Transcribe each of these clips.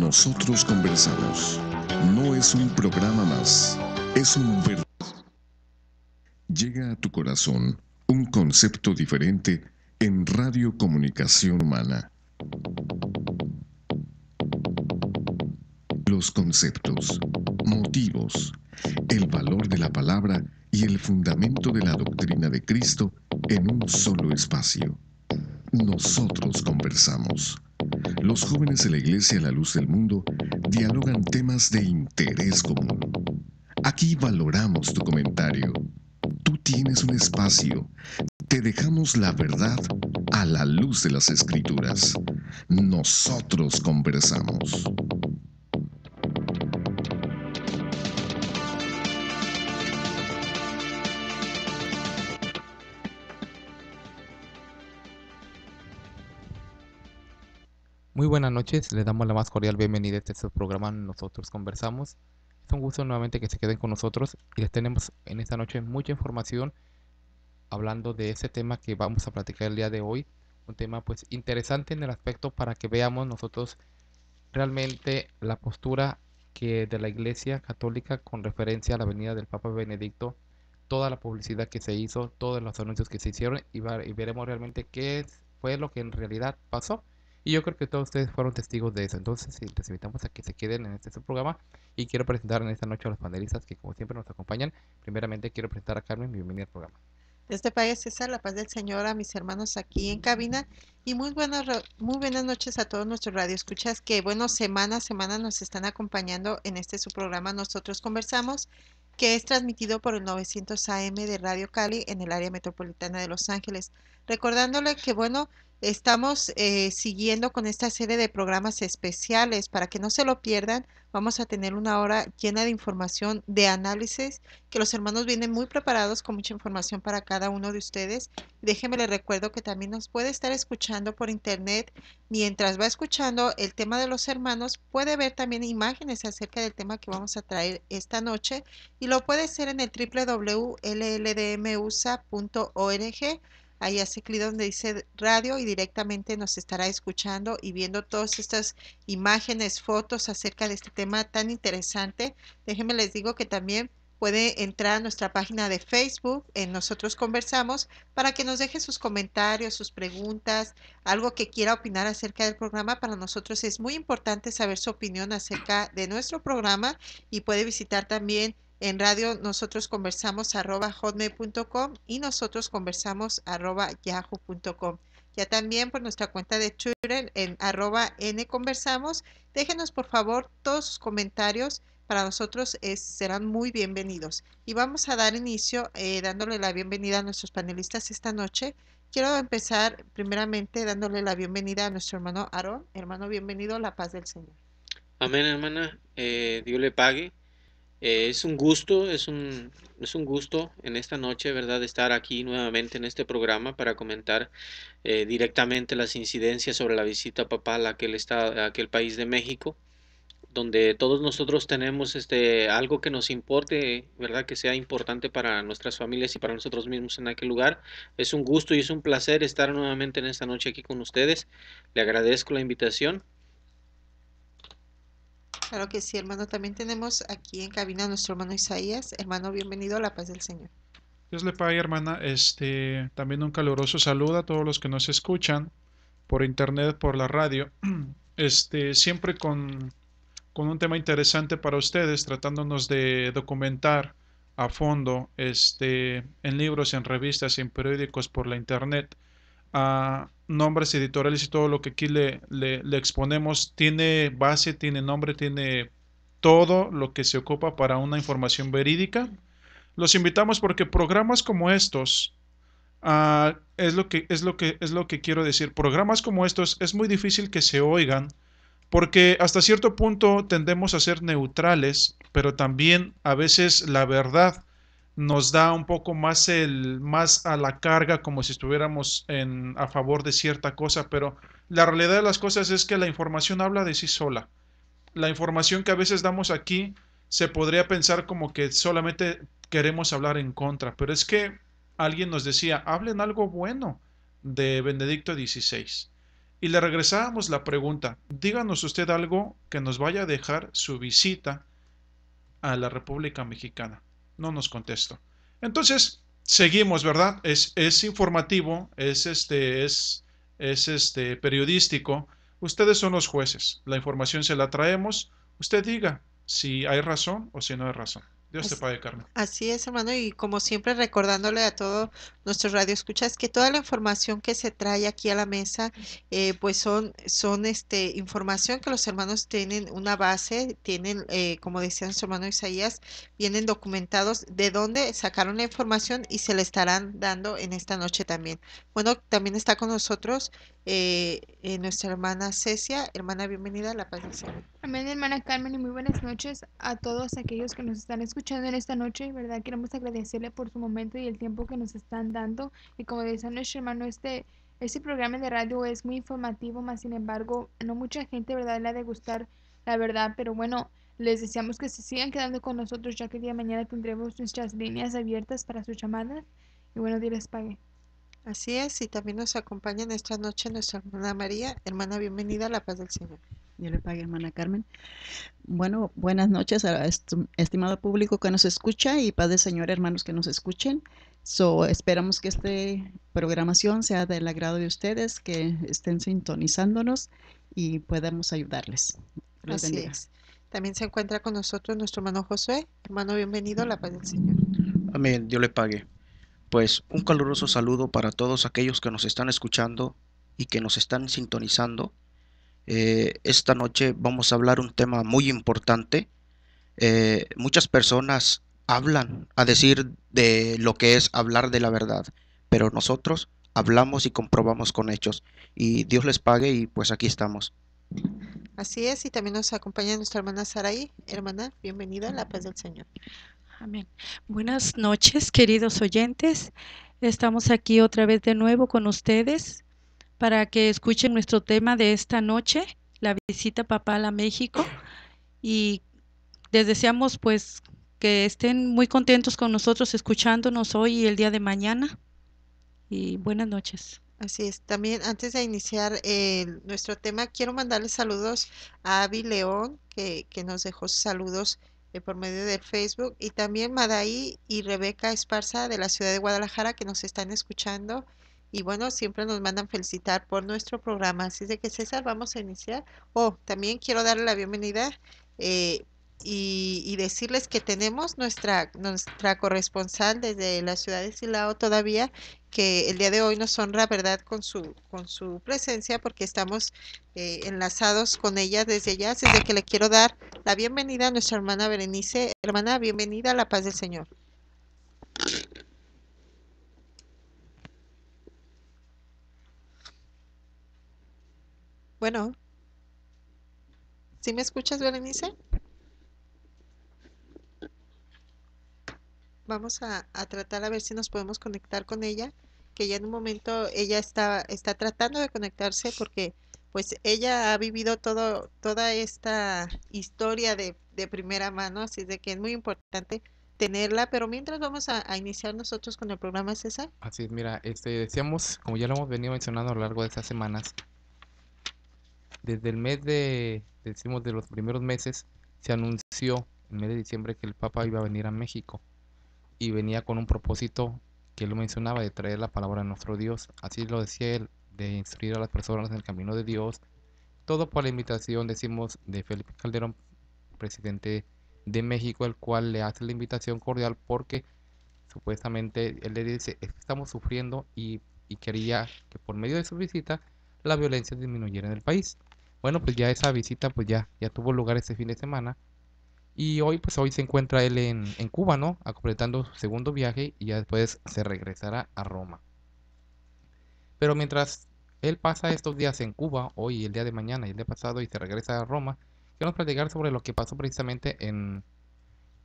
Nosotros conversamos. No es un programa más, es un verdadero. Llega a tu corazón un concepto diferente en Radio Comunicación Humana. Los conceptos, motivos, el valor de la palabra y el fundamento de la doctrina de Cristo en un solo espacio. Nosotros conversamos. Los jóvenes de la Iglesia La Luz del Mundo dialogan temas de interés común. Aquí valoramos tu comentario. Tú tienes un espacio. Te dejamos la verdad a la luz de las Escrituras. Nosotros conversamos. Muy buenas noches, les damos la más cordial bienvenida a este programa Nosotros Conversamos. Es un gusto nuevamente que se queden con nosotros y les tenemos en esta noche mucha información hablando de ese tema que vamos a platicar el día de hoy. Un tema pues interesante en el aspecto para que veamos nosotros realmente la postura que de la Iglesia Católica con referencia a la venida del Papa Benedicto, toda la publicidad que se hizo, todos los anuncios que se hicieron y veremos realmente fue lo que en realidad pasó. Y yo creo que todos ustedes fueron testigos de eso. Entonces, sí, les invitamos a que se queden en este programa. Y quiero presentar en esta noche a los panelistas que, como siempre, nos acompañan. Primeramente, quiero presentar a Carmen. Bienvenida al programa. Desde Padre César, la paz del Señor, a mis hermanos aquí en cabina. Y muy buenas noches a todos nuestros radioescuchas que, bueno, semana a semana nos están acompañando en este su programa Nosotros Conversamos, que es transmitido por el 900 AM de Radio Cali en el área metropolitana de Los Ángeles. Recordándole que, bueno, estamos siguiendo con esta serie de programas especiales para que no se lo pierdan. Vamos a tener una hora llena de información, de análisis, que los hermanos vienen muy preparados con mucha información para cada uno de ustedes. Déjeme les recuerdo que también nos puede estar escuchando por internet. Mientras va escuchando el tema de los hermanos, puede ver también imágenes acerca del tema que vamos a traer esta noche y lo puede hacer en el www.lldmusa.org. Ahí hace clic donde dice radio y directamente nos estará escuchando y viendo todas estas imágenes, fotos acerca de este tema tan interesante. Déjenme les digo que también puede entrar a nuestra página de Facebook, en Nosotros Conversamos, para que nos deje sus comentarios, sus preguntas, algo que quiera opinar acerca del programa. Para nosotros es muy importante saber su opinión acerca de nuestro programa y puede visitar también en radio nosotros conversamos @hotmail.com y nosotros conversamos @yahoo.com. Ya también por nuestra cuenta de Twitter en @nconversamos. Déjenos por favor todos sus comentarios. Para nosotros serán muy bienvenidos. Y vamos a dar inicio dándole la bienvenida a nuestros panelistas esta noche. Quiero empezar primeramente dándole la bienvenida a nuestro hermano Aarón. Hermano, bienvenido a la paz del Señor. Amén, hermana. Dios le pague. Es un gusto, es un gusto en esta noche, ¿verdad?, estar aquí nuevamente en este programa para comentar directamente las incidencias sobre la visita papal a a aquel país de México, donde todos nosotros tenemos algo que nos importe, ¿verdad?, que sea importante para nuestras familias y para nosotros mismos en aquel lugar. Es un gusto y es un placer estar nuevamente en esta noche aquí con ustedes. Le agradezco la invitación. Claro que sí, hermano. También tenemos aquí en cabina a nuestro hermano Isaías. Hermano, bienvenido a la paz del Señor. Dios le pague, hermana. También un caluroso saludo a todos los que nos escuchan por internet, por la radio. Siempre con un tema interesante para ustedes, tratándonos de documentar a fondo, en libros, en revistas, en periódicos, por la internet, a nombres editoriales y todo lo que aquí le exponemos tiene base, tiene nombre, tiene todo lo que se ocupa para una información verídica. Los invitamos porque programas como estos, es lo que quiero decir. Programas como estos es muy difícil que se oigan porque hasta cierto punto tendemos a ser neutrales, pero también a veces la verdad nos da un poco más a la carga, como si estuviéramos a favor de cierta cosa, pero la realidad de las cosas es que la información habla de sí sola. La información que a veces damos aquí se podría pensar como que solamente queremos hablar en contra, pero es que alguien nos decía, hablen algo bueno de Benedicto XVI. Y le regresábamos la pregunta, díganos usted algo que nos vaya a dejar su visita a la República Mexicana. No nos contestó. Entonces, seguimos, ¿verdad? Es informativo, es periodístico. Ustedes son los jueces. La información se la traemos. Usted diga si hay razón o si no hay razón. Dios te Así, pague, Carmen. así es, hermano, y como siempre recordándole a todos nuestros radioescuchas que toda la información que se trae aquí a la mesa, pues son información que los hermanos tienen una base, tienen, como decía nuestro hermano Isaías, vienen documentados de dónde sacaron la información y se le estarán dando en esta noche también. Bueno, también está con nosotros nuestra hermana Cecia. Hermana, bienvenida a la paz del Señor. Amén, hermana Carmen, y muy buenas noches a todos aquellos que nos están escuchando en esta noche, ¿verdad? Queremos agradecerle por su momento y el tiempo que nos están dando. Y como decía nuestro hermano, este programa de radio es muy informativo, más sin embargo, no mucha gente, ¿verdad?, le ha de gustar la verdad, pero bueno, les deseamos que se sigan quedando con nosotros, ya que el día de mañana tendremos nuestras líneas abiertas para sus llamadas. Y bueno, Dios les pague. Así es, y también nos acompaña en esta noche nuestra hermana María. Hermana, bienvenida a la paz del Señor. Dios le pague, hermana Carmen. Bueno, buenas noches a estimado público que nos escucha y paz del Señor, hermanos que nos escuchen. Esperamos que esta programación sea del agrado de ustedes, que estén sintonizándonos y podamos ayudarles. Dios Así bendiga. es. También se encuentra con nosotros nuestro hermano Josué. Hermano, bienvenido a la paz del Señor. Amén, Dios le pague. Pues un caluroso saludo para todos aquellos que nos están escuchando y que nos están sintonizando. Esta noche vamos a hablar un tema muy importante. Muchas personas hablan a decir de lo que es hablar de la verdad, pero nosotros hablamos y comprobamos con hechos. Y Dios les pague y pues aquí estamos. Así es, y también nos acompaña nuestra hermana Saraí. Hermana, bienvenida a la paz del Señor. Amén. Buenas noches, queridos oyentes. Estamos aquí otra vez de nuevo con ustedes para que escuchen nuestro tema de esta noche, la visita papal a México. Y les deseamos pues que estén muy contentos con nosotros escuchándonos hoy y el día de mañana. Y buenas noches. Así es. También antes de iniciar nuestro tema, quiero mandarle saludos a Avi León, que nos dejó saludos por medio del Facebook, y también Madaí y Rebeca Esparza de la ciudad de Guadalajara que nos están escuchando. Y bueno, siempre nos mandan felicitar por nuestro programa. Así es de que, César, vamos a iniciar. También quiero darle la bienvenida y decirles que tenemos nuestra corresponsal desde la ciudad de Silao todavía, que el día de hoy nos honra, ¿verdad?, con su presencia, porque estamos enlazados con ella desde allá. Así que le quiero dar la bienvenida a nuestra hermana Berenice. Hermana, bienvenida a la paz del Señor. Bueno, ¿sí me escuchas, Berenice? Vamos a tratar a ver si nos podemos conectar con ella, que ya en un momento ella está tratando de conectarse porque pues ella ha vivido toda esta historia de primera mano, así de que es muy importante tenerla, pero mientras vamos a iniciar nosotros con el programa, César. Así es, mira, decíamos, como ya lo hemos venido mencionando a lo largo de estas semanas, desde el mes decimos de los primeros meses, se anunció en el mes de diciembre que el Papa iba a venir a México y venía con un propósito que él lo mencionaba, de traer la palabra de nuestro Dios. Así lo decía él, de instruir a las personas en el camino de Dios. Todo por la invitación, decimos, de Felipe Calderón, presidente de México, el cual le hace la invitación cordial porque supuestamente él le dice, estamos sufriendo y quería que por medio de su visita la violencia disminuyera en el país. Bueno, pues ya esa visita pues ya tuvo lugar este fin de semana. Y hoy se encuentra él en Cuba, ¿no? Completando su segundo viaje y ya después se regresará a Roma. Pero mientras él pasa estos días en Cuba, hoy, el día de mañana y el día pasado, y se regresa a Roma, queremos platicar sobre lo que pasó precisamente en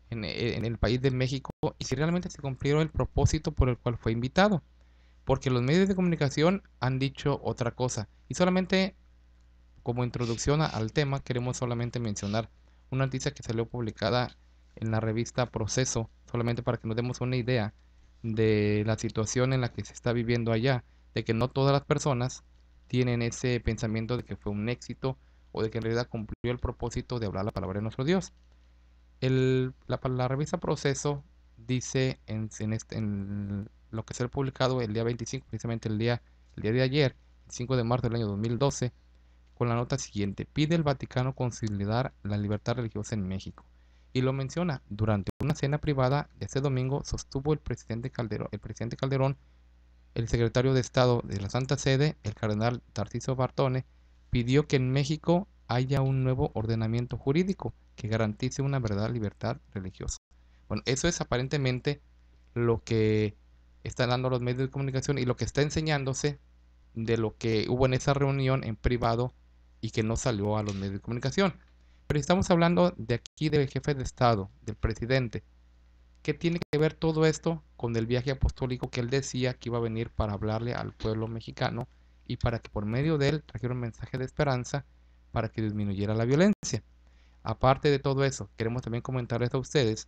el país de México y si realmente se cumplió el propósito por el cual fue invitado. Porque los medios de comunicación han dicho otra cosa. Y solamente como introducción al tema, queremos solamente mencionar una noticia que salió publicada en la revista Proceso, solamente para que nos demos una idea de la situación en la que se está viviendo allá, de que no todas las personas tienen ese pensamiento de que fue un éxito o de que en realidad cumplió el propósito de hablar la palabra de nuestro Dios. La revista Proceso dice en lo que será publicado el día 25, precisamente el día de ayer, el 5 de marzo del año 2012, con la nota siguiente: pide el Vaticano consolidar la libertad religiosa en México. Y lo menciona: durante una cena privada de este domingo sostuvo el presidente Calderón, el secretario de Estado de la Santa Sede, el cardenal Tarcisio Bartone, pidió que en México haya un nuevo ordenamiento jurídico que garantice una verdadera libertad religiosa. Bueno, eso es aparentemente lo que están dando los medios de comunicación y lo que está enseñándose de lo que hubo en esa reunión en privado y que no salió a los medios de comunicación. Pero estamos hablando de aquí del jefe de Estado, del presidente. ¿Qué tiene que ver todo esto con el viaje apostólico que él decía que iba a venir para hablarle al pueblo mexicano y para que por medio de él trajera un mensaje de esperanza para que disminuyera la violencia? Aparte de todo eso, queremos también comentarles a ustedes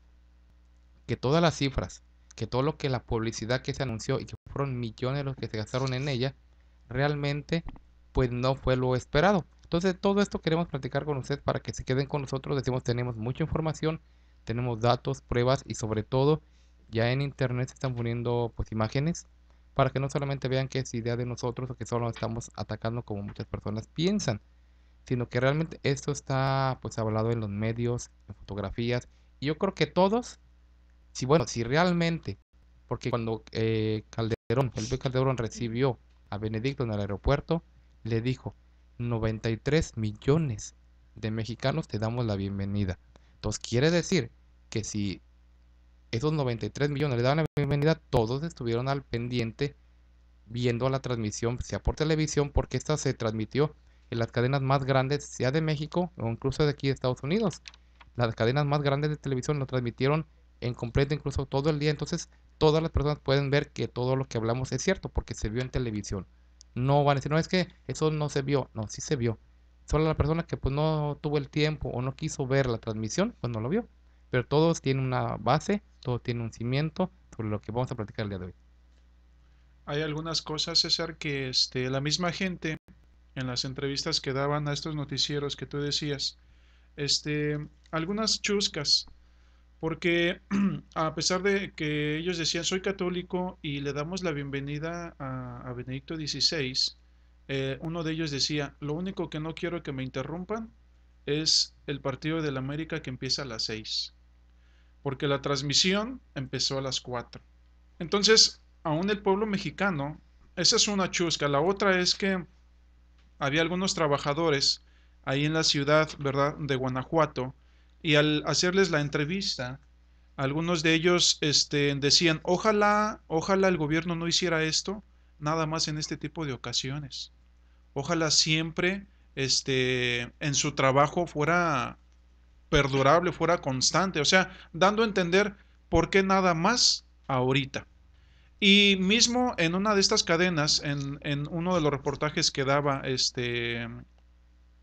que todas las cifras, que todo lo que la publicidad que se anunció y que fueron millones los que se gastaron en ella, realmente pues no fue lo esperado. Entonces todo esto queremos platicar con ustedes para que se queden con nosotros. Decimos, tenemos mucha información, tenemos datos, pruebas y sobre todo ya en internet se están poniendo pues imágenes para que no solamente vean que es idea de nosotros o que solo estamos atacando como muchas personas piensan, sino que realmente esto está pues hablado en los medios, en fotografías, y yo creo que todos, si realmente, porque cuando Felipe Calderón recibió a Benedicto en el aeropuerto, le dijo: 93 millones de mexicanos te damos la bienvenida. Entonces quiere decir que si esos 93 millones le daban la bienvenida, todos estuvieron al pendiente viendo la transmisión, sea por televisión, porque esta se transmitió en las cadenas más grandes, sea de México o incluso de aquí de Estados Unidos. Las cadenas más grandes de televisión lo transmitieron en completo, incluso todo el día. Entonces todas las personas pueden ver que todo lo que hablamos es cierto porque se vio en televisión. No van a decir, no, es que eso no se vio. No, sí se vio. Solo la persona que pues no tuvo el tiempo o no quiso ver la transmisión, pues no lo vio. Pero todos tienen una base, todo tiene un cimiento sobre lo que vamos a platicar el día de hoy. Hay algunas cosas, César, que la misma gente en las entrevistas que daban a estos noticieros que tú decías, algunas chuscas, porque a pesar de que ellos decían soy católico y le damos la bienvenida a Benedicto XVI, uno de ellos decía, lo único que no quiero que me interrumpan es el partido del América que empieza a las 6, porque la transmisión empezó a las 4. Entonces, aún el pueblo mexicano, esa es una chusca. La otra es que había algunos trabajadores ahí en la ciudad, ¿verdad?, de Guanajuato, y al hacerles la entrevista, algunos de ellos decían, ojalá el gobierno no hiciera esto nada más en este tipo de ocasiones. Ojalá siempre en su trabajo fuera perdurable, fuera constante, o sea, dando a entender por qué nada más ahorita. Y mismo en una de estas cadenas, en uno de los reportajes que daba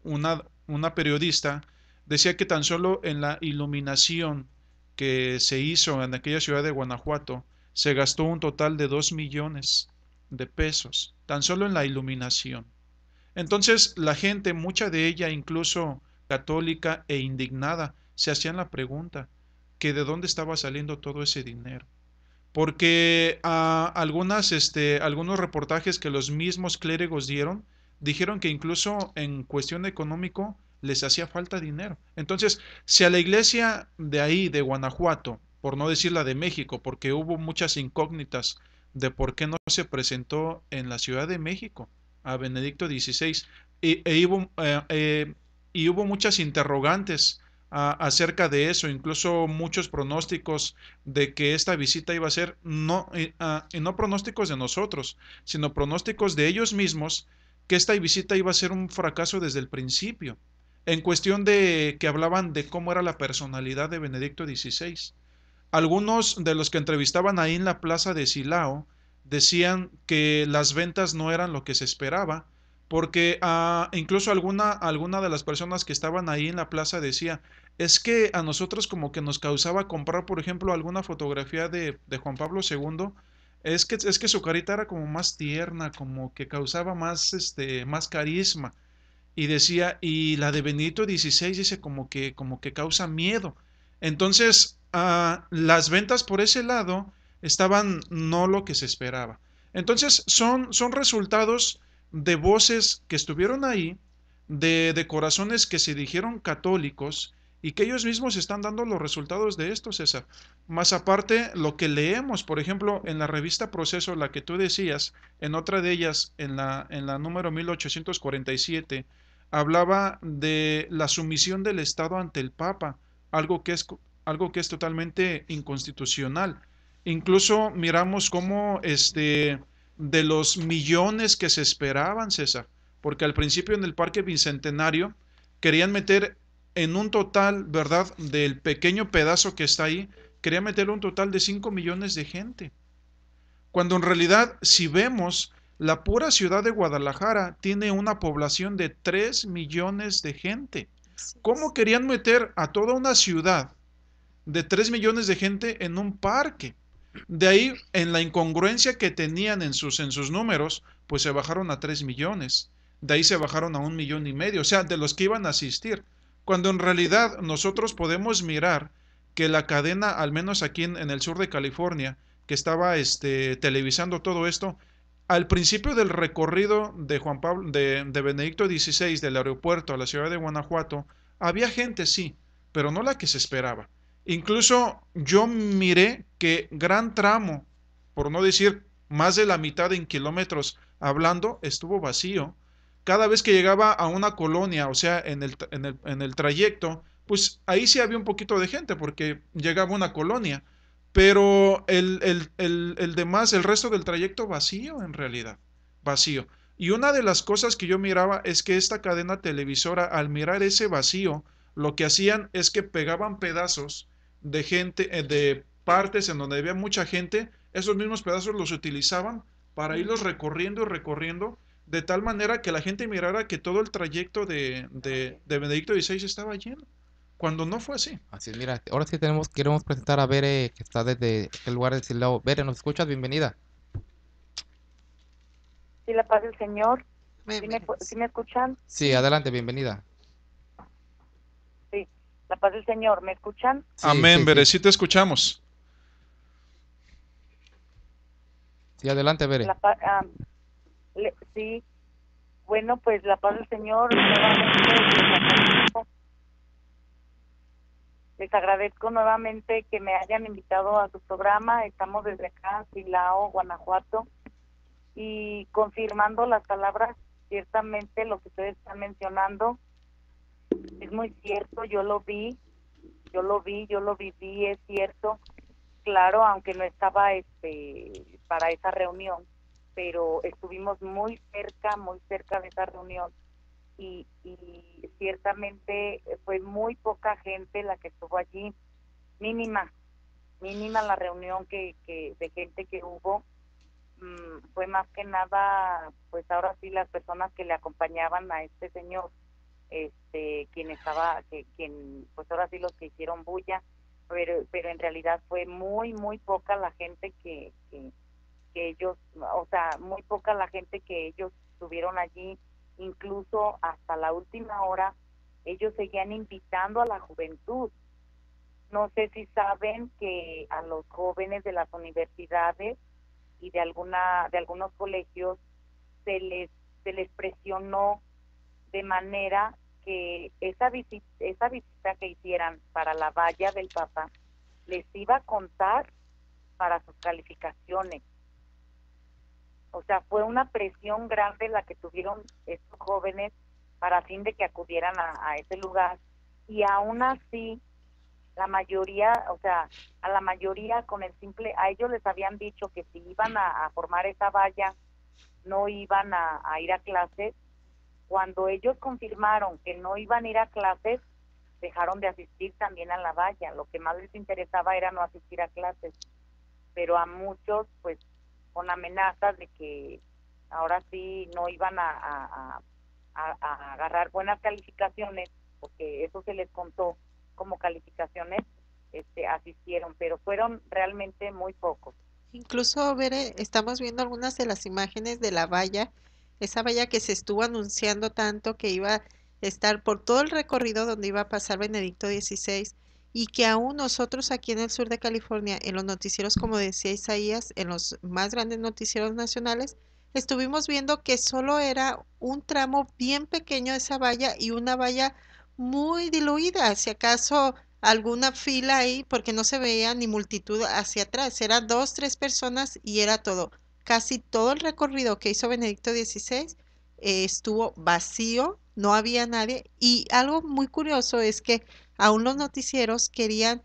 una periodista, decía que tan solo en la iluminación que se hizo en aquella ciudad de Guanajuato, se gastó un total de 2 millones de pesos, tan solo en la iluminación. Entonces la gente, mucha de ella incluso católica e indignada, se hacían la pregunta, que de dónde estaba saliendo todo ese dinero. Porque algunos reportajes que los mismos clérigos dieron, dijeron que incluso en cuestión económico les hacía falta dinero. Entonces, si a la iglesia de ahí, de Guanajuato, por no decir la de México, porque hubo muchas incógnitas de por qué no se presentó en la Ciudad de México a Benedicto XVI, y hubo muchas interrogantes acerca de eso, incluso muchos pronósticos de que esta visita iba a ser, y no pronósticos de nosotros, sino pronósticos de ellos mismos, que esta visita iba a ser un fracaso desde el principio, en cuestión de que hablaban de cómo era la personalidad de Benedicto XVI. Algunos de los que entrevistaban ahí en la plaza de Silao decían que las ventas no eran lo que se esperaba, porque incluso alguna de las personas que estaban ahí en la plaza decía, es que a nosotros como que nos causaba comprar, por ejemplo, alguna fotografía de Juan Pablo II, Es que su carita era como más tierna, como que causaba más carisma. Y decía, y la de Benedicto XVI dice como que causa miedo. Entonces, las ventas por ese lado estaban no lo que se esperaba. Entonces, son resultados de voces que estuvieron ahí, de corazones que se dijeron católicos y que ellos mismos están dando los resultados de esto, César. Más aparte, lo que leemos, por ejemplo, en la revista Proceso, la que tú decías, en otra de ellas, en la número 1847, hablaba de la sumisión del Estado ante el Papa, algo que es, algo que es totalmente inconstitucional. Incluso miramos cómo de los millones que se esperaban, César, porque al principio en el Parque Bicentenario querían meter en un total, ¿verdad?, del pequeño pedazo que está ahí, querían meter un total de 5 millones de gente. Cuando en realidad, si vemos, la pura ciudad de Guadalajara tiene una población de 3 millones de gente. ¿Cómo querían meter a toda una ciudad de 3 millones de gente en un parque? De ahí, en la incongruencia que tenían en sus números, pues se bajaron a 3 millones. De ahí se bajaron a 1,5 millones, o sea, de los que iban a asistir. Cuando en realidad nosotros podemos mirar que la cadena, al menos aquí en el sur de California, que estaba televisando todo esto, al principio del recorrido de Juan Pablo, de Benedicto XVI, del aeropuerto a la ciudad de Guanajuato, había gente, sí, pero no la que se esperaba. Incluso yo miré que gran tramo, por no decir más de la mitad en kilómetros hablando, estuvo vacío. Cada vez que llegaba a una colonia, o sea, en el trayecto, pues ahí sí había un poquito de gente porque llegaba a una colonia, pero el demás, el resto del trayecto vacío en realidad, vacío. Y una de las cosas que yo miraba es que esta cadena televisora, al mirar ese vacío, lo que hacían es que pegaban pedazos de gente, de partes en donde había mucha gente, esos mismos pedazos los utilizaban para irlos recorriendo y recorriendo, de tal manera que la gente mirara que todo el trayecto de Benedicto XVI estaba lleno, cuando no fue así. Así es, mira, ahora sí queremos presentar a Bere, que está desde el lugar de Silao. Bere, ¿nos escuchas? Bienvenida. Sí, la paz del Señor. Bienvenidos. ¿Sí me escuchan? Sí, adelante, bienvenida. Sí, la paz del Señor. ¿Me escuchan? Sí, Amén, sí, Bere, sí. sí te escuchamos. Sí, adelante, Bere. Sí, bueno, pues la paz del Señor. Nuevamente les agradezco nuevamente que me hayan invitado a su programa. Estamos desde acá, Silao, Guanajuato, y confirmando las palabras, ciertamente lo que ustedes están mencionando es muy cierto. Yo lo vi, yo lo viví, es cierto. Claro, aunque no estaba para esa reunión, pero estuvimos muy cerca de esa reunión, y ciertamente fue muy poca gente la que estuvo allí, mínima la reunión que de gente que hubo. Fue más que nada, pues ahora sí, las personas que le acompañaban a este señor, quien pues ahora sí los que hicieron bulla, pero en realidad fue muy poca la gente que ellos, o sea, muy poca la gente que ellos tuvieron allí. Incluso hasta la última hora ellos seguían invitando a la juventud. No sé si saben que a los jóvenes de las universidades y de algunos colegios se les presionó de manera que esa visita que hicieran para la valla del Papa les iba a contar para sus calificaciones. O sea, fue una presión grande la que tuvieron estos jóvenes para fin de que acudieran a ese lugar, y aún así la mayoría, o sea, a la mayoría a ellos les habían dicho que si iban a formar esa valla no iban a ir a clases. Cuando ellos confirmaron que no iban a ir a clases, dejaron de asistir también a la valla. Lo que más les interesaba era no asistir a clases, pero a muchos, pues, con amenazas de que ahora sí no iban a agarrar buenas calificaciones, porque eso se les contó como calificaciones, asistieron, pero fueron realmente muy pocos. Incluso, Bere, estamos viendo algunas de las imágenes de la valla, esa valla que se estuvo anunciando tanto que iba a estar por todo el recorrido donde iba a pasar Benedicto XVI y que aún nosotros aquí en el sur de California, en los noticieros, como decía Isaías, en los más grandes noticieros nacionales, estuvimos viendo que solo era un tramo bien pequeño de esa valla y una valla muy diluida, si acaso alguna fila ahí, porque no se veía ni multitud hacia atrás, eran dos, tres personas y era todo. Casi todo el recorrido que hizo Benedicto XVI estuvo vacío, no había nadie y algo muy curioso es que aún los noticieros querían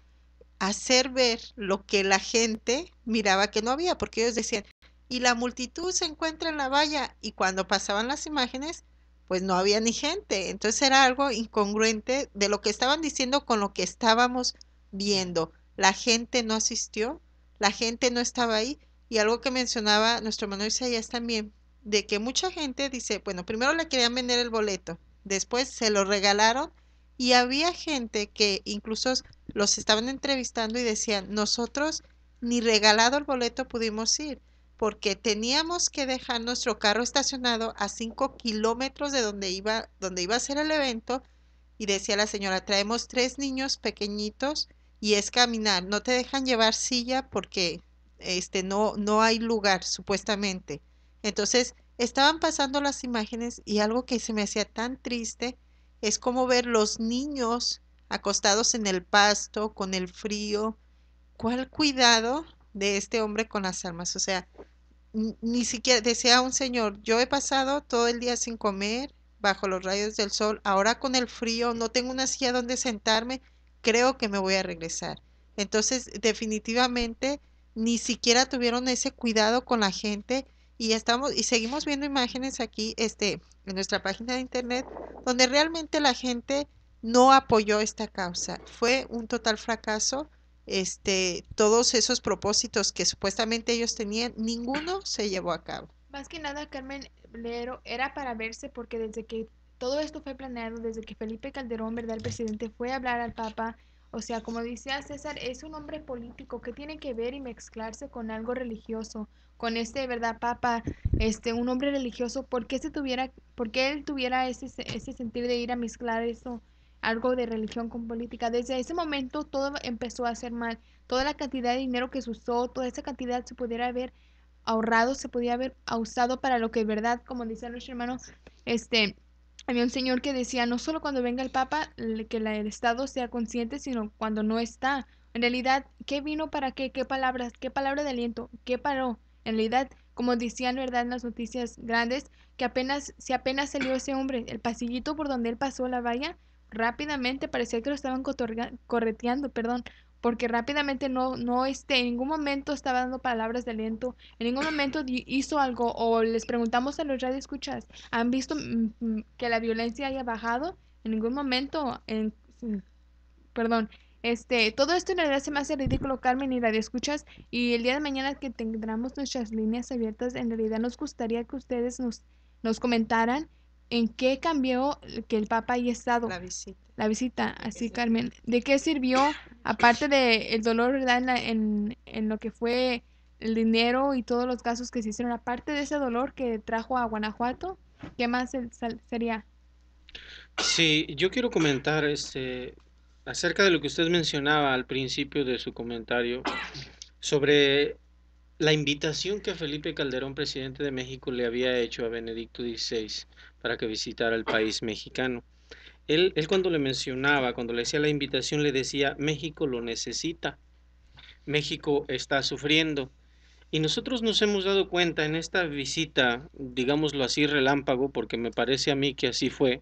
hacer ver lo que la gente miraba que no había, porque ellos decían, y la multitud se encuentra en la valla, y cuando pasaban las imágenes, pues no había ni gente. Entonces era algo incongruente de lo que estaban diciendo con lo que estábamos viendo. La gente no asistió, la gente no estaba ahí, y algo que mencionaba nuestro hermano Isaías también, de que mucha gente dice, bueno, primero le querían vender el boleto, después se lo regalaron, y había gente que incluso los estaban entrevistando y decían, nosotros ni regalado el boleto pudimos ir, porque teníamos que dejar nuestro carro estacionado a 5 kilómetros de donde iba a ser el evento, y decía la señora, traemos 3 niños pequeñitos y es caminar, no te dejan llevar silla porque no hay lugar, supuestamente. Entonces, estaban pasando las imágenes y algo que se me hacía tan triste es como ver los niños acostados en el pasto, con el frío. ¿Cuál cuidado de este hombre con las almas? O sea, ni siquiera decía un señor, yo he pasado todo el día sin comer, bajo los rayos del sol, ahora con el frío, no tengo una silla donde sentarme, creo que me voy a regresar. Entonces, definitivamente, ni siquiera tuvieron ese cuidado con la gente y estamos y seguimos viendo imágenes aquí, en nuestra página de internet, donde realmente la gente no apoyó esta causa. Fue un total fracaso. Todos esos propósitos que supuestamente ellos tenían, ninguno se llevó a cabo. Más que nada, Carmen Lero, era para verse porque desde que todo esto fue planeado, desde que Felipe Calderón, ¿verdad? El presidente fue a hablar al Papa, o sea, como decía César, es un hombre político que tiene que ver y mezclarse con algo religioso, con ¿verdad? Papa, un hombre religioso, ¿por qué él tuviera ese sentir de ir a mezclar eso, algo de religión con política? Desde ese momento todo empezó a ser mal, toda la cantidad de dinero que se usó, toda esa cantidad se pudiera haber ahorrado, se podía haber usado para lo que es verdad, como dice nuestro hermano, había un señor que decía, no solo cuando venga el Papa, que el Estado sea consciente, sino cuando no está. En realidad, ¿qué vino para qué? ¿Qué palabras? ¿Qué palabra de aliento? ¿Qué paró? En realidad, como decían, ¿verdad? En las noticias grandes, que si apenas salió ese hombre, el pasillito por donde él pasó la valla, rápidamente parecía que lo estaban correteando, perdón, porque rápidamente en ningún momento estaba dando palabras de aliento, en ningún momento hizo algo, o les preguntamos a los radioescuchas, ¿han visto que la violencia haya bajado? En ningún momento, perdón, todo esto en realidad se me hace ridículo, Carmen y radioescuchas, y el día de mañana que tendremos nuestras líneas abiertas, en realidad nos gustaría que ustedes nos comentaran en qué cambió que el Papa haya estado. La visita, así Carmen. ¿De qué sirvió, aparte de el dolor, ¿verdad? En lo que fue el dinero y todos los gastos que se hicieron, aparte de ese dolor que trajo a Guanajuato, ¿qué más sería? Sí, yo quiero comentar acerca de lo que usted mencionaba al principio de su comentario sobre la invitación que Felipe Calderón, presidente de México, le había hecho a Benedicto XVI para que visitara el país mexicano. Él cuando le mencionaba, cuando le hacía la invitación, le decía, México lo necesita, México está sufriendo. Y nosotros nos hemos dado cuenta en esta visita, digámoslo así, relámpago, porque me parece a mí que así fue,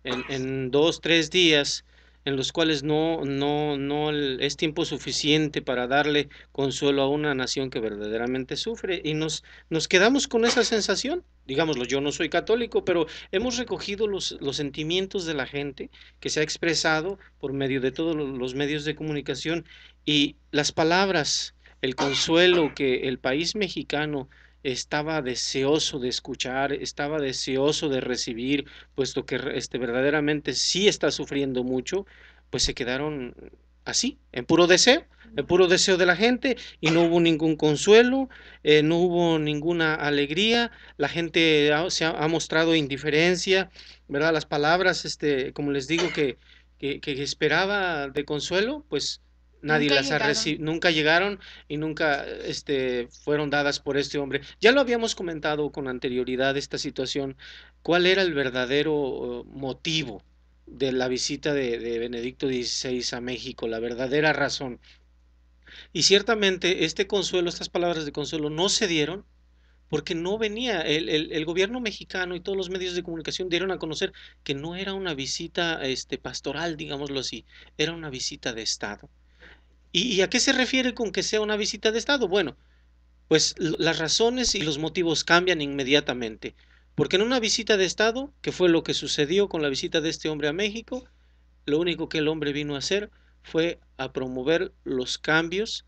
en 2, 3 días, en los cuales no es tiempo suficiente para darle consuelo a una nación que verdaderamente sufre, y nos quedamos con esa sensación. Digámoslo, yo no soy católico, pero hemos recogido los sentimientos de la gente que se ha expresado por medio de todos los medios de comunicación, y las palabras, el consuelo que el país mexicano estaba deseoso de escuchar, estaba deseoso de recibir, puesto que verdaderamente sí está sufriendo mucho, pues se quedaron así, en puro deseo de la gente, y no hubo ningún consuelo, no hubo ninguna alegría, la gente ha mostrado indiferencia, ¿verdad? Las palabras, como les digo, que esperaba de consuelo, pues nadie Nunca las ha llegaron. recibido, nunca llegaron y nunca fueron dadas por este hombre. Ya lo habíamos comentado con anterioridad esta situación, cuál era el verdadero motivo de la visita de Benedicto XVI a México, la verdadera razón. Y ciertamente este consuelo, estas palabras de consuelo no se dieron porque no venía, el gobierno mexicano y todos los medios de comunicación dieron a conocer que no era una visita pastoral, digámoslo así, era una visita de Estado. ¿Y a qué se refiere con que sea una visita de Estado? Bueno, pues las razones y los motivos cambian inmediatamente. Porque en una visita de Estado, que fue lo que sucedió con la visita de este hombre a México, lo único que el hombre vino a hacer fue a promover los cambios,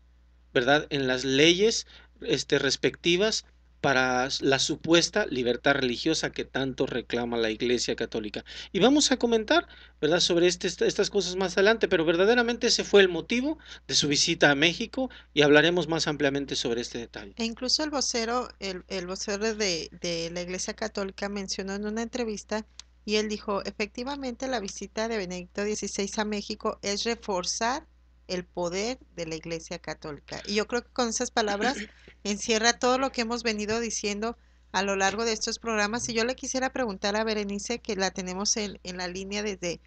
¿verdad?, en las leyes respectivas para la supuesta libertad religiosa que tanto reclama la Iglesia Católica. Y vamos a comentar, ¿verdad?, sobre estas cosas más adelante, pero verdaderamente ese fue el motivo de su visita a México y hablaremos más ampliamente sobre este detalle. E incluso el vocero de la Iglesia Católica mencionó en una entrevista y él dijo, efectivamente la visita de Benedicto XVI a México es reforzar el poder de la Iglesia Católica. Y yo creo que con esas palabras encierra todo lo que hemos venido diciendo a lo largo de estos programas. Y yo le quisiera preguntar a Berenice, que la tenemos en la línea desde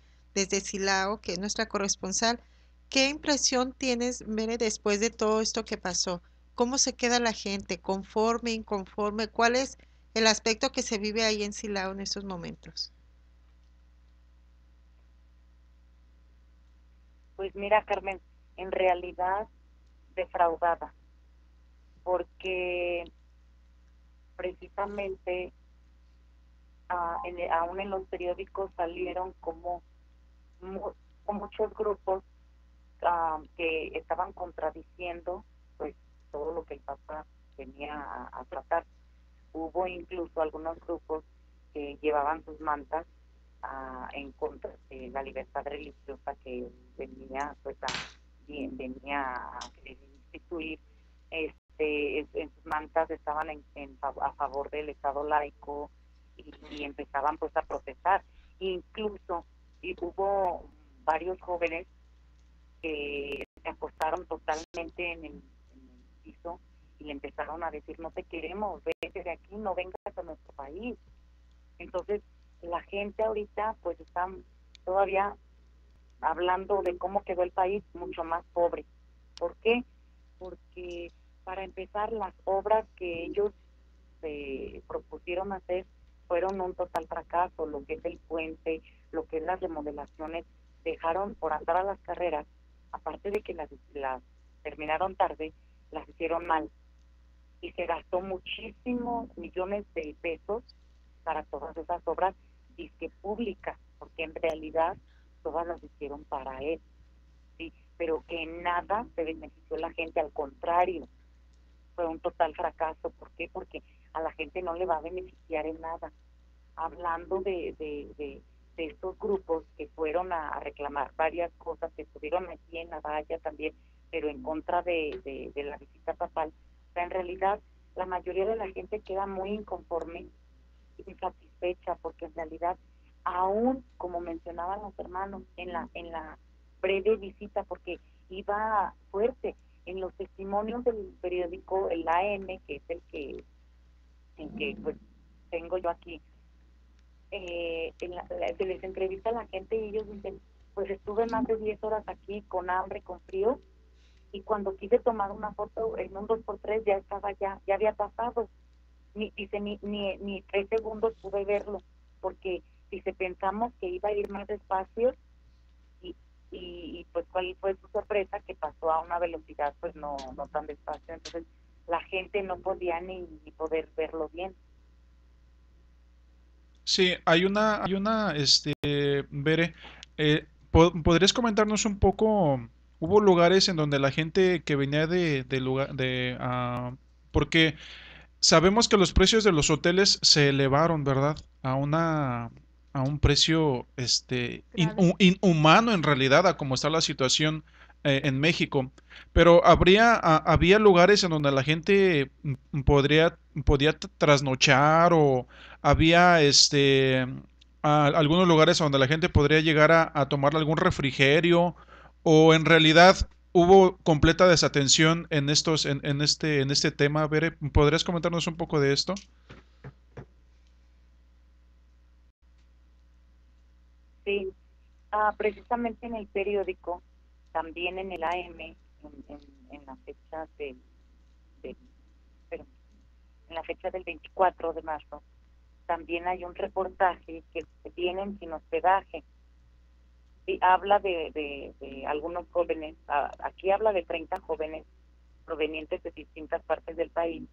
Silao, que es nuestra corresponsal, ¿qué impresión tienes, Bere, después de todo esto que pasó? ¿Cómo se queda la gente? ¿Conforme, inconforme? ¿Cuál es el aspecto que se vive ahí en Silao en estos momentos? Pues mira, Carmen, en realidad defraudada, porque precisamente aún en los periódicos salieron como muchos grupos que estaban contradiciendo pues todo lo que el Papa venía a tratar. Hubo incluso algunos grupos que llevaban sus mantas en contra de la libertad religiosa que venía a instituir. En sus mantas estaban a favor del Estado laico y empezaban pues a protestar. Incluso hubo varios jóvenes que se acostaron totalmente en el piso y le empezaron a decir, no te queremos, vete de aquí, no vengas a nuestro país. Entonces la gente ahorita pues está todavía hablando de cómo quedó el país mucho más pobre. ¿Por qué? Porque para empezar las obras que ellos se propusieron hacer fueron un total fracaso, lo que es el puente, lo que es las remodelaciones, dejaron por andar a las carreras, aparte de que las terminaron tarde, las hicieron mal y se gastó muchísimos millones de pesos para todas esas obras disque públicas, porque en realidad todas las hicieron para él, ¿sí? Pero que en nada se benefició la gente, al contrario, fue un total fracaso. ¿Por qué? Porque a la gente no le va a beneficiar en nada. Hablando de estos grupos que fueron a reclamar varias cosas, que estuvieron aquí en la valla también, pero en contra de la visita papal, o sea, en realidad la mayoría de la gente queda muy inconforme, insatisfecha, porque en realidad, aún como mencionaban los hermanos, en la breve visita, porque iba fuerte, en los testimonios del periódico, el AM, que es el que pues tengo yo aquí, se les entrevista a la gente y ellos dicen, pues estuve más de 10 horas aquí con hambre, con frío, y cuando quise tomar una foto en un 2x3 ya había pasado. Ni 3 segundos pude verlo, porque dice, pensamos que iba a ir más despacio y pues cuál fue su sorpresa, que pasó a una velocidad pues no tan despacio. Entonces la gente no podía ni poder verlo bien. Sí, hay una, Bere, ¿podrías comentarnos un poco? Hubo lugares en donde la gente que venía porque sabemos que los precios de los hoteles se elevaron, ¿verdad? A un precio, Grave. inhumano en realidad, a como está la situación en México, pero había lugares en donde la gente podía trasnochar, o había algunos lugares donde la gente podría llegar a tomar algún refrigerio, o en realidad hubo completa desatención en este tema. Bere, ¿podrías comentarnos un poco de esto? Sí, precisamente en el periódico, también en el AM, en la fecha pero en la fecha del 24 de marzo, también hay un reportaje que vienen sin hospedaje. Y habla de algunos jóvenes, aquí habla de 30 jóvenes provenientes de distintas partes del país.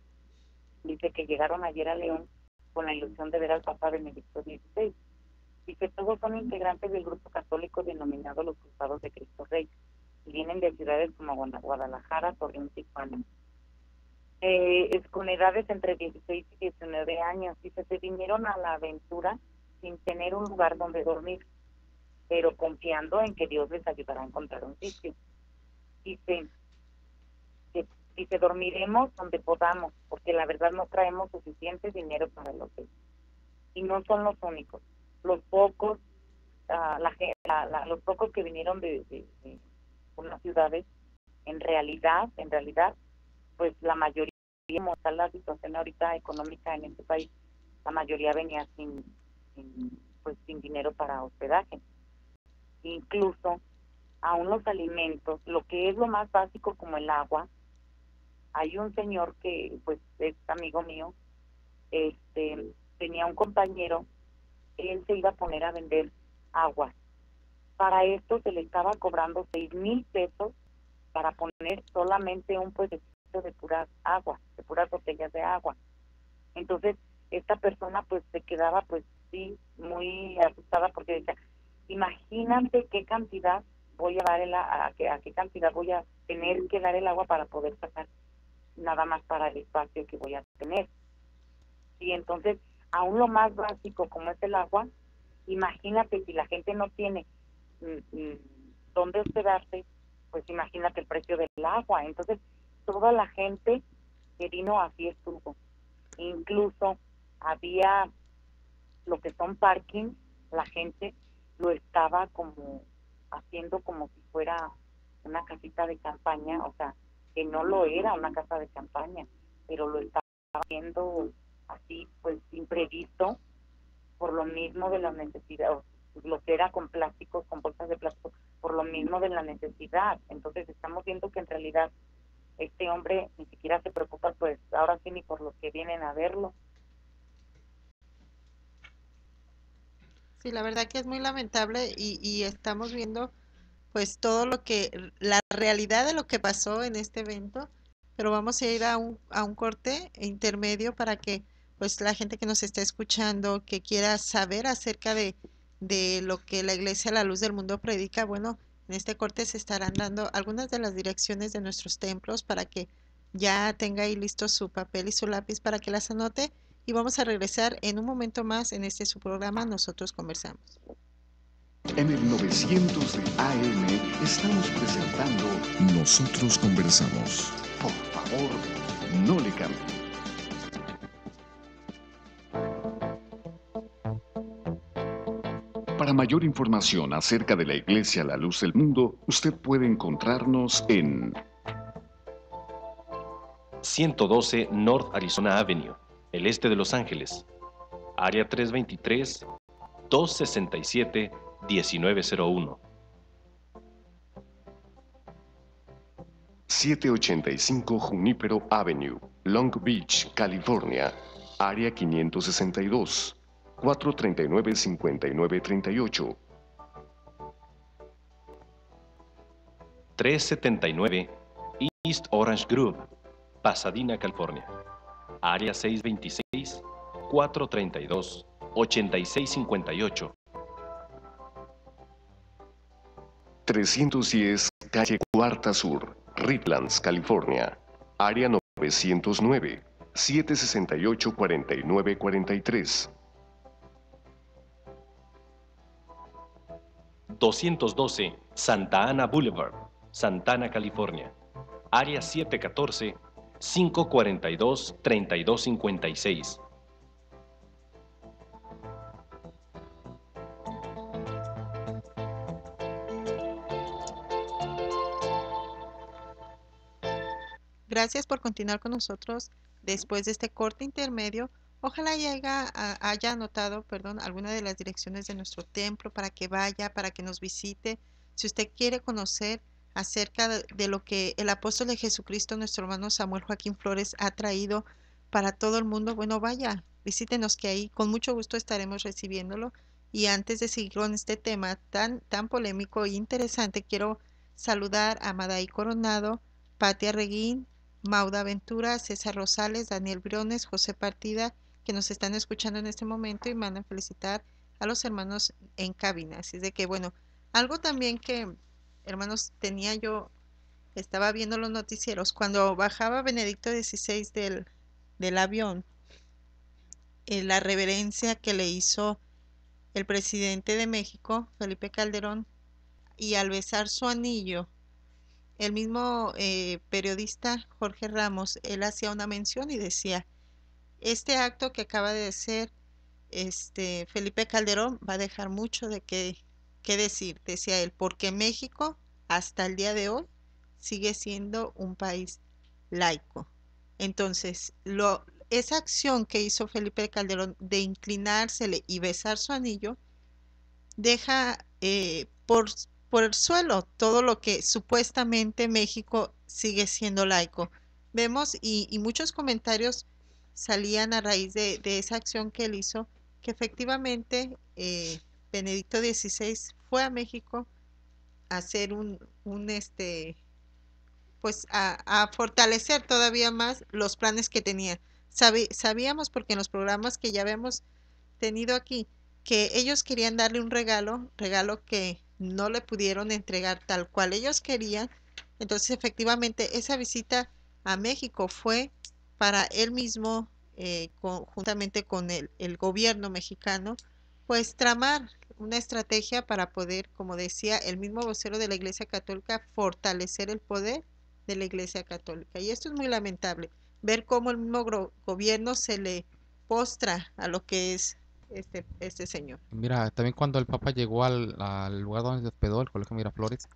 Dice que llegaron ayer a León con la ilusión de ver al Papa Benedicto XVI. Dice, todos son integrantes del grupo católico denominado Los Cruzados de Cristo Rey, y vienen de ciudades como Guadalajara, Torreón y Tijuana. Con edades entre 16 y 19 años. Dice, se vinieron a la aventura sin tener un lugar donde dormir, pero confiando en que Dios les ayudará a encontrar un sitio. Dice, dormiremos donde podamos, porque la verdad no traemos suficiente dinero para el hotel. Y no son los únicos. Los pocos, los pocos que vinieron de unas ciudades, en realidad, pues la mayoría, como está la situación ahorita económica en este país, la mayoría venía sin dinero para hospedaje. Incluso, aún los alimentos, lo que es lo más básico como el agua. Hay un señor que pues es amigo mío, tenía un compañero, él se iba a poner a vender agua. Para esto se le estaba cobrando 6,000 pesos para poner solamente un puestecito de puras agua, de puras botellas de agua. Entonces esta persona pues se quedaba pues sí muy asustada, porque decía, imagínate qué cantidad voy a dar a qué cantidad voy a tener que dar el agua para poder sacar nada más para el espacio que voy a tener. Y entonces, aún lo más básico como es el agua, imagínate si la gente no tiene dónde hospedarse, pues imagínate el precio del agua. Entonces, toda la gente que vino así estuvo. Incluso había lo que son parking, la gente lo estaba como haciendo como si fuera una casita de campaña, o sea, que no lo era una casa de campaña, pero lo estaba haciendo así, pues imprevisto, por lo mismo de la necesidad, lo que era con plásticos, con bolsas de plástico, por lo mismo de la necesidad. Entonces estamos viendo que en realidad este hombre ni siquiera se preocupa, pues ahora sí, ni por los que vienen a verlo. Sí, la verdad que es muy lamentable y estamos viendo pues todo la realidad de lo que pasó en este evento, pero vamos a ir a un corte intermedio para que pues la gente que nos está escuchando, que quiera saber acerca de lo que la Iglesia La Luz del Mundo predica, bueno, en este corte se estarán dando algunas de las direcciones de nuestros templos para que ya tenga ahí listo su papel y su lápiz para que las anote, y vamos a regresar en un momento más en este su programa Nosotros Conversamos. En el 900 de AM estamos presentando Nosotros Conversamos. Por favor, no le cambie. Para mayor información acerca de la Iglesia La Luz del Mundo, usted puede encontrarnos en 112 North Arizona Avenue, el este de Los Ángeles, área 323-267-1901. 785 Junípero Avenue, Long Beach, California, área 562, 439-5938. 379 East Orange Grove, Pasadena, California, área 626-432-8658. 310 calle Cuarta Sur, Redlands, California, área 909, 768-4943. 212 Santa Ana Boulevard, Santana, California. Área 714-542-3256. Gracias por continuar con nosotros después de este corte intermedio. Ojalá haya anotado, alguna de las direcciones de nuestro templo para que vaya, para que nos visite. Si usted quiere conocer acerca de lo que el apóstol de Jesucristo, nuestro hermano Samuel Joaquín Flores, ha traído para todo el mundo, bueno, vaya, visítenos, que ahí con mucho gusto estaremos recibiéndolo. Y antes de seguir con este tema tan polémico e interesante, quiero saludar a Madaí Coronado, Patia Reguín, Mauda Ventura, César Rosales, Daniel Briones, José Partida, que nos están escuchando en este momento y mandan felicitar a los hermanos en cabina. Así es de que, bueno, algo también que, hermanos, estaba viendo los noticieros, cuando bajaba Benedicto XVI del avión, la reverencia que le hizo el presidente de México, Felipe Calderón, y al besar su anillo, el mismo periodista Jorge Ramos, él hacía una mención y decía, este acto que acaba de hacer Felipe Calderón va a dejar mucho de qué decir, decía él, porque México hasta el día de hoy sigue siendo un país laico. Entonces, esa acción que hizo Felipe Calderón de inclinársele y besar su anillo, deja por el suelo todo lo que supuestamente México sigue siendo laico. Vemos y muchos comentarios salían a raíz de esa acción que él hizo, que efectivamente Benedicto XVI fue a México a hacer pues a fortalecer todavía más los planes que tenía. Sabíamos, porque en los programas que ya habíamos tenido aquí, que ellos querían darle un regalo que no le pudieron entregar tal cual ellos querían. Entonces, efectivamente, esa visita a México fue para él mismo, juntamente con el gobierno mexicano, pues tramar una estrategia para poder, como decía el mismo vocero de la Iglesia Católica, fortalecer el poder de la Iglesia Católica. Y esto es muy lamentable, ver cómo el mismo gobierno se le postra a lo que es este señor. Mira, también cuando el Papa llegó al lugar donde se hospedó, el Colegio Miraflores,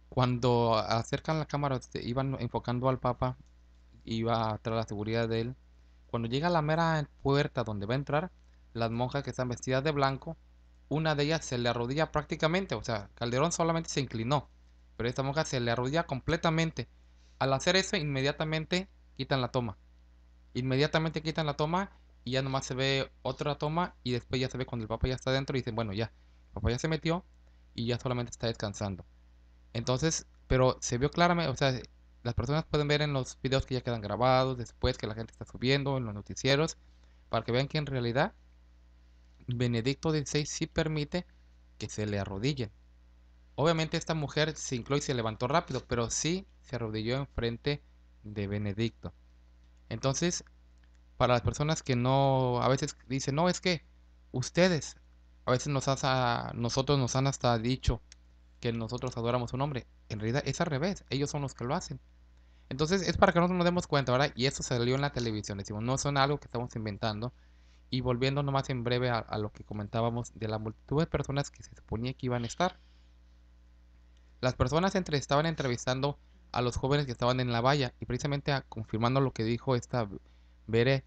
cuando acercan la cámara, iban enfocando al Papa, iba tras la seguridad de él. Cuando llega a la mera puerta donde va a entrar, las monjas que están vestidas de blanco, una de ellas se le arrodilla prácticamente, o sea, Calderón solamente se inclinó, pero esta monja se le arrodilla completamente. Al hacer eso, inmediatamente quitan la toma. Inmediatamente quitan la toma y ya nomás se ve otra toma, y después ya se ve cuando el Papa ya está dentro y dicen, bueno, ya, el Papa ya se metió y ya solamente está descansando. Entonces, pero se vio claramente, o sea, las personas pueden ver en los videos que ya quedan grabados, después que la gente está subiendo en los noticieros, para que vean que en realidad Benedicto XVI sí permite que se le arrodillen. Obviamente esta mujer se inclinó y se levantó rápido, pero sí se arrodilló enfrente de Benedicto. Entonces, para las personas que no, a veces dicen, no, es que ustedes, a veces nosotros nos han hasta dicho que nosotros adoramos a un hombre. En realidad es al revés, ellos son los que lo hacen. Entonces es para que nosotros nos demos cuenta, ¿verdad? Y esto salió en la televisión, decimos, no son algo que estamos inventando. Y volviendo nomás en breve a lo que comentábamos de la multitud de personas que se suponía que iban a estar. Las personas estaban entrevistando a los jóvenes que estaban en la valla, y precisamente confirmando lo que dijo esta Bere,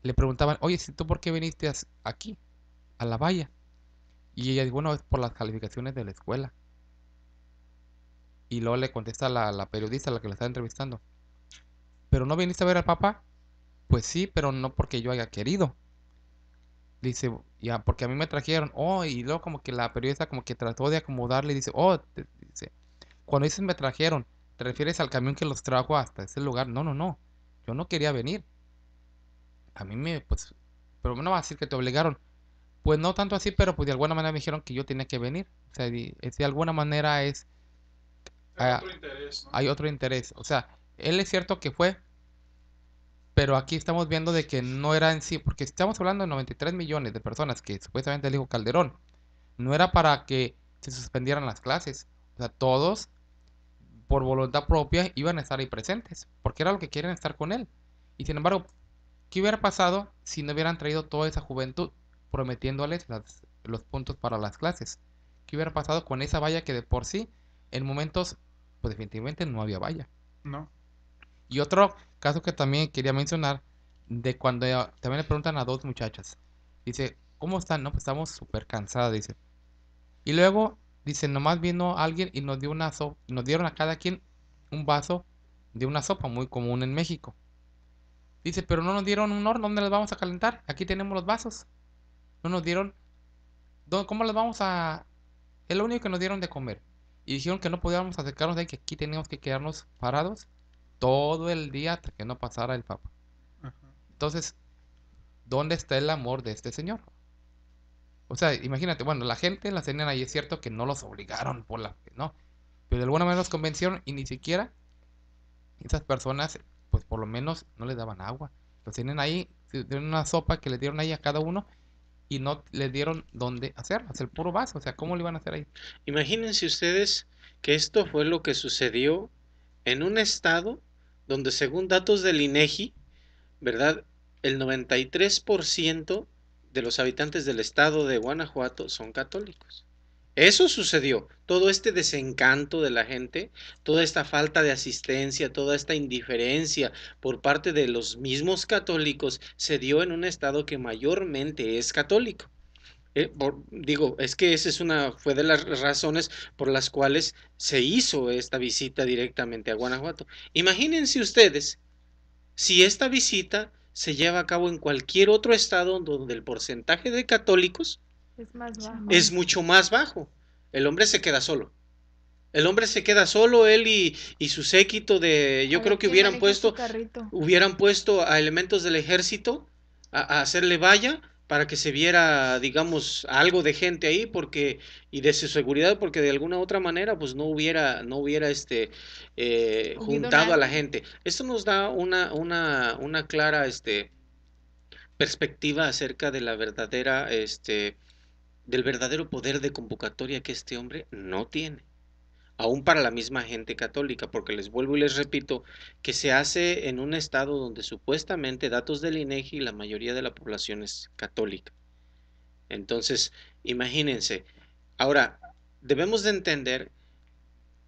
le preguntaban, oye, ¿si tú por qué viniste aquí, a la valla? Y ella dijo, bueno, es por las calificaciones de la escuela. Y luego le contesta la periodista, la que le estaba entrevistando, ¿pero no viniste a ver al Papa? Pues sí, pero no porque yo haya querido. Dice, ya, porque a mí me trajeron. Oh, y luego como que la periodista como que trató de acomodarle y dice, oh, dice, cuando dices me trajeron, ¿te refieres al camión que los trajo hasta ese lugar? No, no, no, yo no quería venir. A mí pues, pero no va a decir que te obligaron. Pues no tanto así, pero pues de alguna manera me dijeron que yo tenía que venir. O sea, de alguna manera es... Hay otro interés, ¿no? Hay otro interés. O sea, él es cierto que fue, pero aquí estamos viendo de que no era en sí, porque estamos hablando de 93 millones de personas que supuestamente le dijo Calderón. No era para que se suspendieran las clases. O sea, todos por voluntad propia iban a estar ahí presentes, porque era lo que quieren, estar con él. Y sin embargo, ¿qué hubiera pasado si no hubieran traído toda esa juventud prometiéndoles los puntos para las clases? ¿Qué hubiera pasado con esa valla que de por sí, en momentos, pues definitivamente no había valla? No. Y otro caso que también quería mencionar, de cuando también le preguntan a dos muchachas. Dice, ¿cómo están? No, pues estamos súper cansadas, dice. Y luego, dice, nomás vino alguien y nos dio nos dieron a cada quien un vaso de una sopa muy común en México. Dice, pero no nos dieron un horno donde las vamos a calentar. Aquí tenemos los vasos. No nos dieron, ¿cómo las vamos a...? Es lo único que nos dieron de comer. Y dijeron que no podíamos acercarnos de ahí, que aquí teníamos que quedarnos parados todo el día hasta que no pasara el Papa. Ajá. Entonces, ¿dónde está el amor de este señor? O sea, imagínate, bueno, la gente las tenían ahí, es cierto que no los obligaron no, pero de alguna manera los convencieron y ni siquiera esas personas, pues por lo menos no les daban agua. Los tenían ahí, dieron una sopa que les dieron ahí a cada uno y no les dieron dónde hacerlo, el puro vaso, o sea, ¿cómo lo iban a hacer ahí? Imagínense ustedes que esto fue lo que sucedió en un estado donde, según datos del INEGI, ¿verdad? El 93% de los habitantes del estado de Guanajuato son católicos. Eso sucedió, todo este desencanto de la gente, toda esta falta de asistencia, toda esta indiferencia por parte de los mismos católicos se dio en un estado que mayormente es católico. Es que fue de las razones por las cuales se hizo esta visita directamente a Guanajuato. Imagínense ustedes si esta visita se lleva a cabo en cualquier otro estado donde el porcentaje de católicos Es más bajo. es mucho más bajo. El hombre se queda solo. El hombre se queda solo, él y su séquito de... Yo A creo ver que quién maneja su carrito. hubieran puesto a elementos del ejército a hacerle valla para que se viera, digamos, algo de gente ahí, y de su seguridad, porque de alguna otra manera, pues no hubiera juntado a la gente. Esto nos da una clara perspectiva acerca de la verdadera, del verdadero poder de convocatoria que este hombre no tiene, aún para la misma gente católica, porque les vuelvo y les repito que se hace en un estado donde supuestamente, datos del INEGI, la mayoría de la población es católica. Entonces, imagínense. Ahora, debemos de entender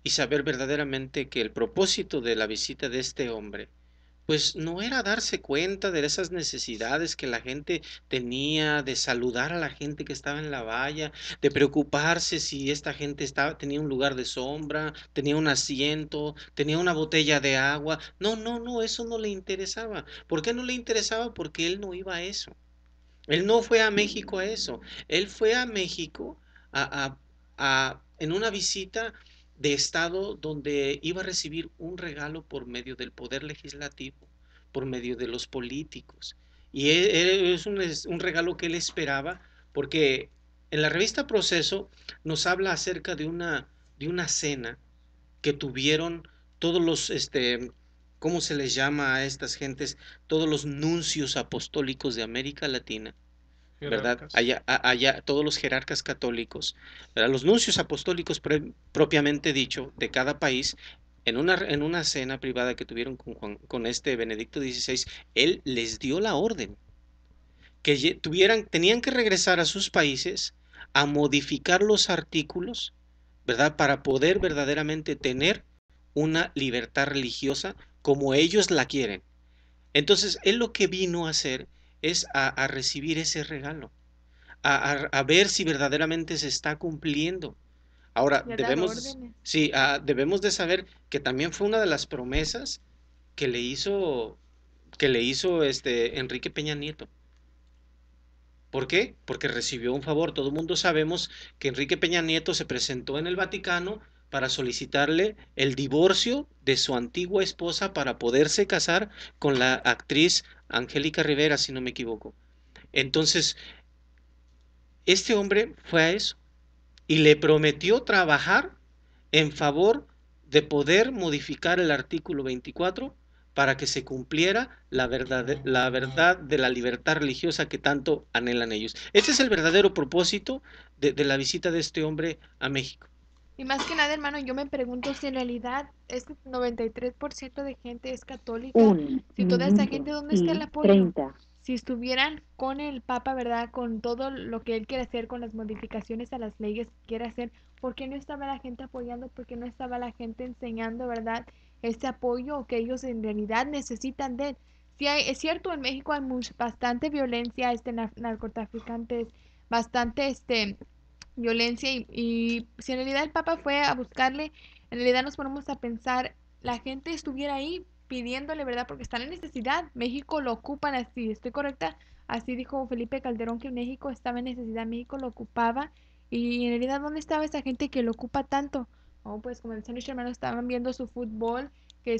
y saber verdaderamente que el propósito de la visita de este hombre, pues no era darse cuenta de esas necesidades que la gente tenía, de saludar a la gente que estaba en la valla, de preocuparse si esta gente tenía un lugar de sombra, tenía un asiento, tenía una botella de agua. No, no, no, eso no le interesaba. ¿Por qué no le interesaba? Porque él no iba a eso. Él no fue a México a eso. Él fue a México en una visita de estado donde iba a recibir un regalo por medio del poder legislativo, por medio de los políticos. Y es un regalo que él esperaba, porque en la revista Proceso nos habla acerca de una cena que tuvieron todos los, ¿cómo se les llama a estas gentes? Todos los nuncios apostólicos de América Latina, ¿verdad? Allá todos los jerarcas católicos, ¿verdad? Los nuncios apostólicos propiamente dicho de cada país, en una cena privada que tuvieron con este Benedicto XVI, él les dio la orden que tenían que regresar a sus países a modificar los artículos, ¿verdad? Para poder verdaderamente tener una libertad religiosa como ellos la quieren. Entonces, él lo que vino a hacer es a recibir ese regalo, a ver si verdaderamente se está cumpliendo. Ahora, debemos de saber que también fue una de las promesas que le hizo Enrique Peña Nieto. ¿Por qué? Porque recibió un favor. Todo el mundo sabemos que Enrique Peña Nieto se presentó en el Vaticano para solicitarle el divorcio de su antigua esposa para poderse casar con la actriz Angélica Rivera, si no me equivoco. Entonces, este hombre fue a eso y le prometió trabajar en favor de poder modificar el artículo 24 para que se cumpliera la verdad de la libertad religiosa que tanto anhelan ellos. Este es el verdadero propósito de la visita de este hombre a México. Y más que nada, hermano, yo me pregunto si en realidad este 93% de gente es católica, si toda esa gente, ¿dónde está el apoyo? Si estuvieran con el Papa, ¿verdad? Con todo lo que él quiere hacer, con las modificaciones a las leyes que quiere hacer, ¿por qué no estaba la gente apoyando? ¿Por qué no estaba la gente enseñando, ¿verdad? Este apoyo que ellos en realidad necesitan de él. Sí es cierto, en México hay bastante violencia, narcotraficantes, bastante violencia y si en realidad el Papa fue a buscarle, en realidad nos ponemos a pensar, la gente estuviera ahí pidiéndole, ¿verdad? Porque están en necesidad. México lo ocupan así, estoy correcta. Así dijo Felipe Calderón que México estaba en necesidad, México lo ocupaba. Y en realidad, ¿dónde estaba esa gente que lo ocupa tanto? Oh, pues como decían mis hermanos, estaban viendo su fútbol, que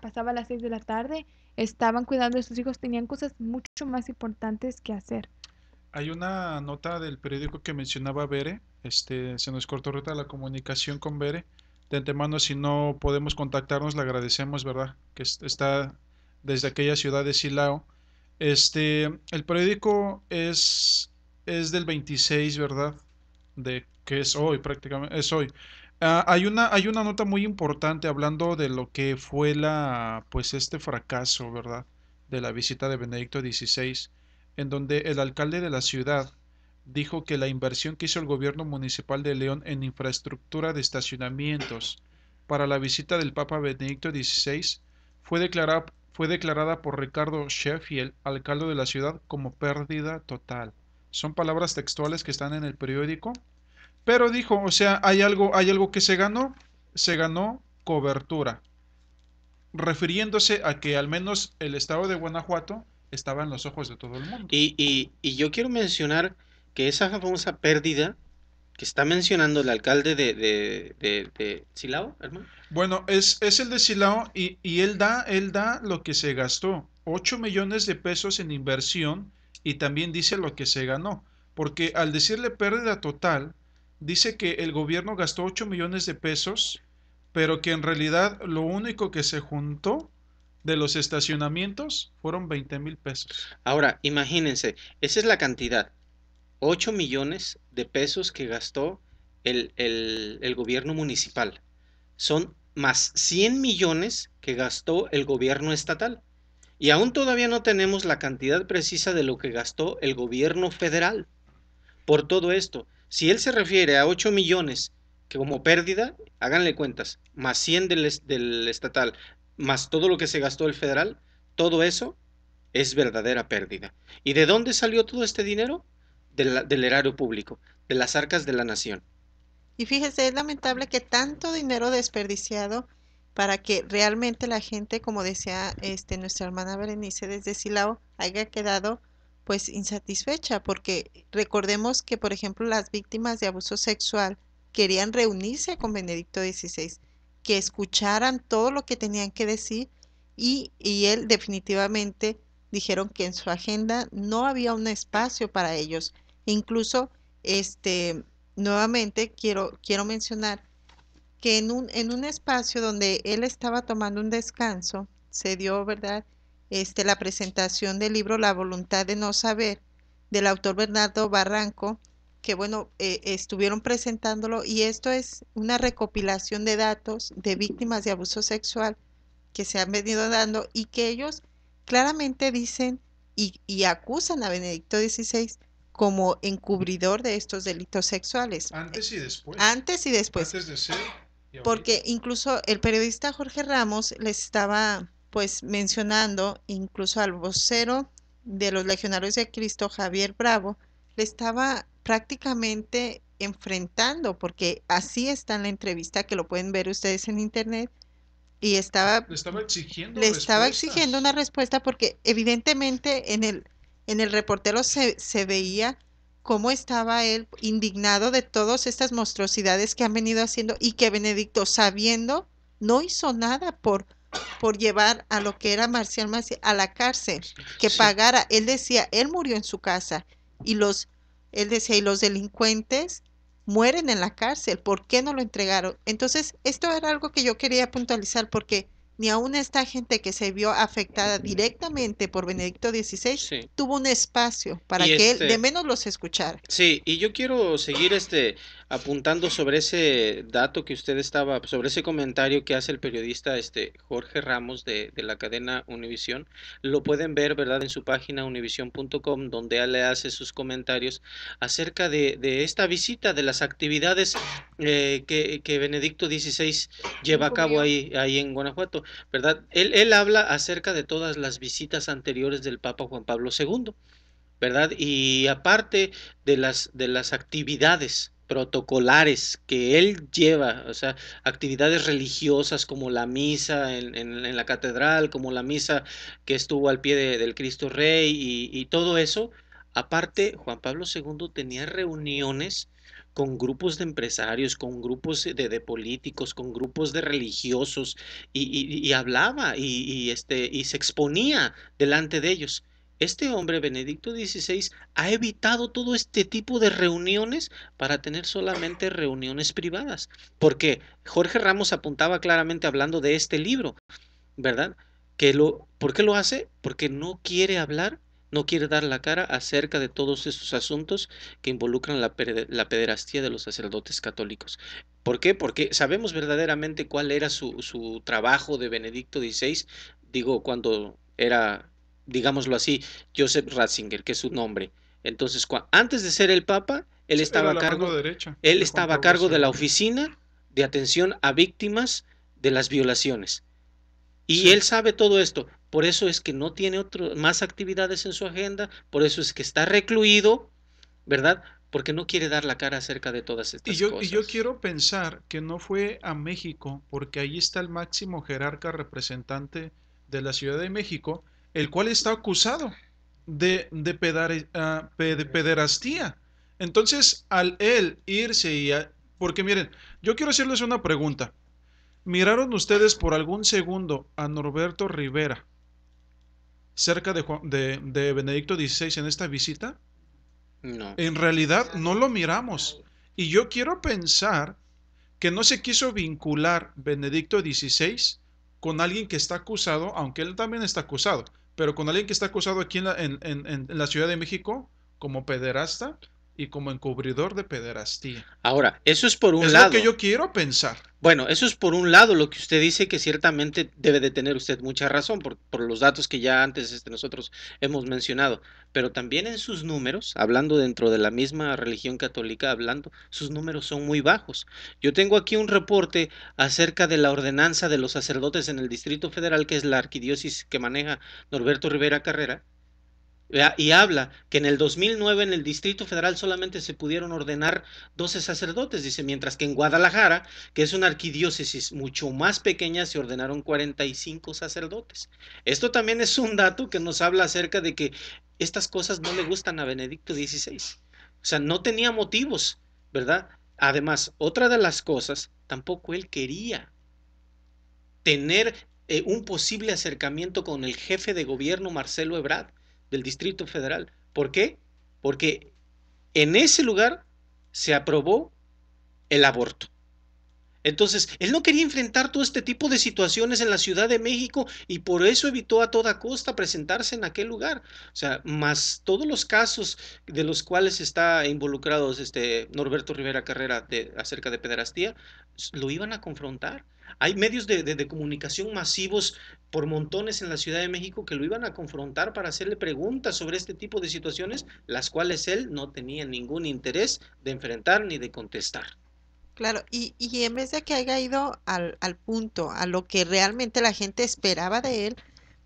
pasaba a las 6 de la tarde, estaban cuidando de sus hijos, tenían cosas mucho más importantes que hacer. Hay una nota del periódico que mencionaba Bere, se nos cortó ahorita la comunicación con Bere. De antemano, si no podemos contactarnos, le agradecemos, ¿verdad? Que está desde aquella ciudad de Silao. El periódico es del 26, ¿verdad? De que es hoy, prácticamente, es hoy. Hay una nota muy importante hablando de lo que fue pues este fracaso, ¿verdad? De la visita de Benedicto XVI, en donde el alcalde de la ciudad dijo que la inversión que hizo el gobierno municipal de León en infraestructura de estacionamientos para la visita del Papa Benedicto XVI fue declarada por Ricardo Sheffield, alcalde de la ciudad, como pérdida total. Son palabras textuales que están en el periódico, pero dijo, o sea, hay algo que se ganó cobertura, refiriéndose a que al menos el estado de Guanajuato estaba en los ojos de todo el mundo. Y yo quiero mencionar que esa famosa pérdida que está mencionando el alcalde de Silao, hermano. Bueno, es el de Silao y él da lo que se gastó, 8 millones de pesos en inversión, y también dice lo que se ganó, porque al decirle pérdida total, dice que el gobierno gastó 8 millones de pesos, pero que en realidad lo único que se juntó de los estacionamientos fueron 20,000 pesos. Ahora, imagínense, esa es la cantidad, 8 millones de pesos que gastó el gobierno municipal. Son más 100 millones que gastó el gobierno estatal. Y aún todavía no tenemos la cantidad precisa de lo que gastó el gobierno federal por todo esto. Si él se refiere a 8 millones que como pérdida, háganle cuentas, más 100 del estatal, más todo lo que se gastó el federal, todo eso es verdadera pérdida. ¿Y de dónde salió todo este dinero? Del erario público, de las arcas de la nación. Y fíjese, es lamentable que tanto dinero desperdiciado para que realmente la gente, como decía nuestra hermana Berenice desde Silao, haya quedado pues insatisfecha, porque recordemos que, por ejemplo, las víctimas de abuso sexual querían reunirse con Benedicto XVI, que escucharan todo lo que tenían que decir y él definitivamente dijeron que en su agenda no había un espacio para ellos. Incluso nuevamente quiero mencionar que en un espacio donde él estaba tomando un descanso, se dio, ¿verdad? La presentación del libro La voluntad de no saber, del autor Bernardo Barranco, que bueno, estuvieron presentándolo, y esto es una recopilación de datos de víctimas de abuso sexual que se han venido dando y que ellos claramente dicen y acusan a Benedicto XVI como encubridor de estos delitos sexuales. Antes y después. Antes y después. Antes de ser y Porque incluso el periodista Jorge Ramos les estaba pues mencionando, incluso al vocero de los Legionarios de Cristo, Javier Bravo, le estaba prácticamente enfrentando, porque así está en la entrevista, que lo pueden ver ustedes en internet, y le estaba exigiendo le estaba respuestas. exigiendo una respuesta, porque evidentemente en el reportero se veía cómo estaba él indignado de todas estas monstruosidades que han venido haciendo, y que Benedicto, sabiendo, no hizo nada por llevar a lo que era Marcial Maciel a la cárcel, que Sí. pagara. Él decía, él murió en su casa, y él decía, y los delincuentes mueren en la cárcel, ¿por qué no lo entregaron? Entonces, esto era algo que yo quería puntualizar, porque ni aún esta gente que se vio afectada directamente por Benedicto XVI Sí. tuvo un espacio para Y que él de menos los escuchara. Sí, y yo quiero seguir apuntando sobre ese dato que usted estaba, sobre ese comentario que hace el periodista Jorge Ramos de la cadena Univisión. Lo pueden ver, ¿verdad?, en su página univision.com, donde él le hace sus comentarios acerca de esta visita, de las actividades que Benedicto XVI lleva a cabo ahí en Guanajuato, ¿verdad? Él habla acerca de todas las visitas anteriores del Papa Juan Pablo II, ¿verdad? Y aparte de las actividades protocolares que él lleva, o sea, actividades religiosas como la misa en la catedral, como la misa que estuvo al pie del Cristo Rey y todo eso, aparte Juan Pablo II tenía reuniones con grupos de empresarios, con grupos de políticos, con grupos de religiosos, y hablaba y se exponía delante de ellos. Este hombre, Benedicto XVI, ha evitado todo este tipo de reuniones para tener solamente reuniones privadas. Porque Jorge Ramos apuntaba claramente hablando de este libro, ¿verdad? ¿Por qué lo hace? Porque no quiere hablar, no quiere dar la cara acerca de todos estos asuntos que involucran la pederastía de los sacerdotes católicos. ¿Por qué? Porque sabemos verdaderamente cuál era su trabajo de Benedicto XVI, digo, cuando era, digámoslo así, Joseph Ratzinger, que es su nombre. Entonces, antes de ser el Papa, él estaba a cargo, de la oficina de atención a víctimas de las violaciones. Y él sabe todo esto, por eso es que no tiene más actividades en su agenda, por eso es que está recluido, ¿verdad? Porque no quiere dar la cara acerca de todas estas cosas. Y yo quiero pensar que no fue a México, porque ahí está el máximo jerarca representante de la Ciudad de México, el cual está acusado de pederastía. Entonces, al él irse porque miren, yo quiero hacerles una pregunta. ¿Miraron ustedes por algún segundo a Norberto Rivera cerca de Benedicto XVI en esta visita? No. En realidad no lo miramos. Y yo quiero pensar que no se quiso vincular Benedicto XVI con alguien que está acusado, aunque él también está acusado, pero con alguien que está acusado aquí en la Ciudad de México como pederasta y como encubridor de pederastía. Ahora, eso es por un lado. Es lo que yo quiero pensar. Bueno, eso es por un lado lo que usted dice, que ciertamente debe de tener usted mucha razón por los datos que ya antes nosotros hemos mencionado, pero también en sus números, hablando dentro de la misma religión católica, sus números son muy bajos. Yo tengo aquí un reporte acerca de la ordenanza de los sacerdotes en el Distrito Federal, que es la arquidiócesis que maneja Norberto Rivera Carrera, y habla que en el 2009 en el Distrito Federal solamente se pudieron ordenar 12 sacerdotes, dice, mientras que en Guadalajara, que es una arquidiócesis mucho más pequeña, se ordenaron 45 sacerdotes. Esto también es un dato que nos habla acerca de que estas cosas no le gustan a Benedicto XVI. O sea, no tenía motivos, ¿verdad? Además, otra de las cosas, tampoco él quería tener un posible acercamiento con el jefe de gobierno, Marcelo Ebrard, del Distrito Federal. ¿Por qué? Porque en ese lugar se aprobó el aborto. Entonces, él no quería enfrentar todo este tipo de situaciones en la Ciudad de México y por eso evitó a toda costa presentarse en aquel lugar. O sea, más todos los casos de los cuales está involucrado Norberto Rivera Carrera acerca de pederastía, lo iban a confrontar. Hay medios de comunicación masivos por montones en la Ciudad de México que lo iban a confrontar para hacerle preguntas sobre este tipo de situaciones, las cuales él no tenía ningún interés de enfrentar ni de contestar. Claro, y en vez de que haya ido al punto, a lo que realmente la gente esperaba de él,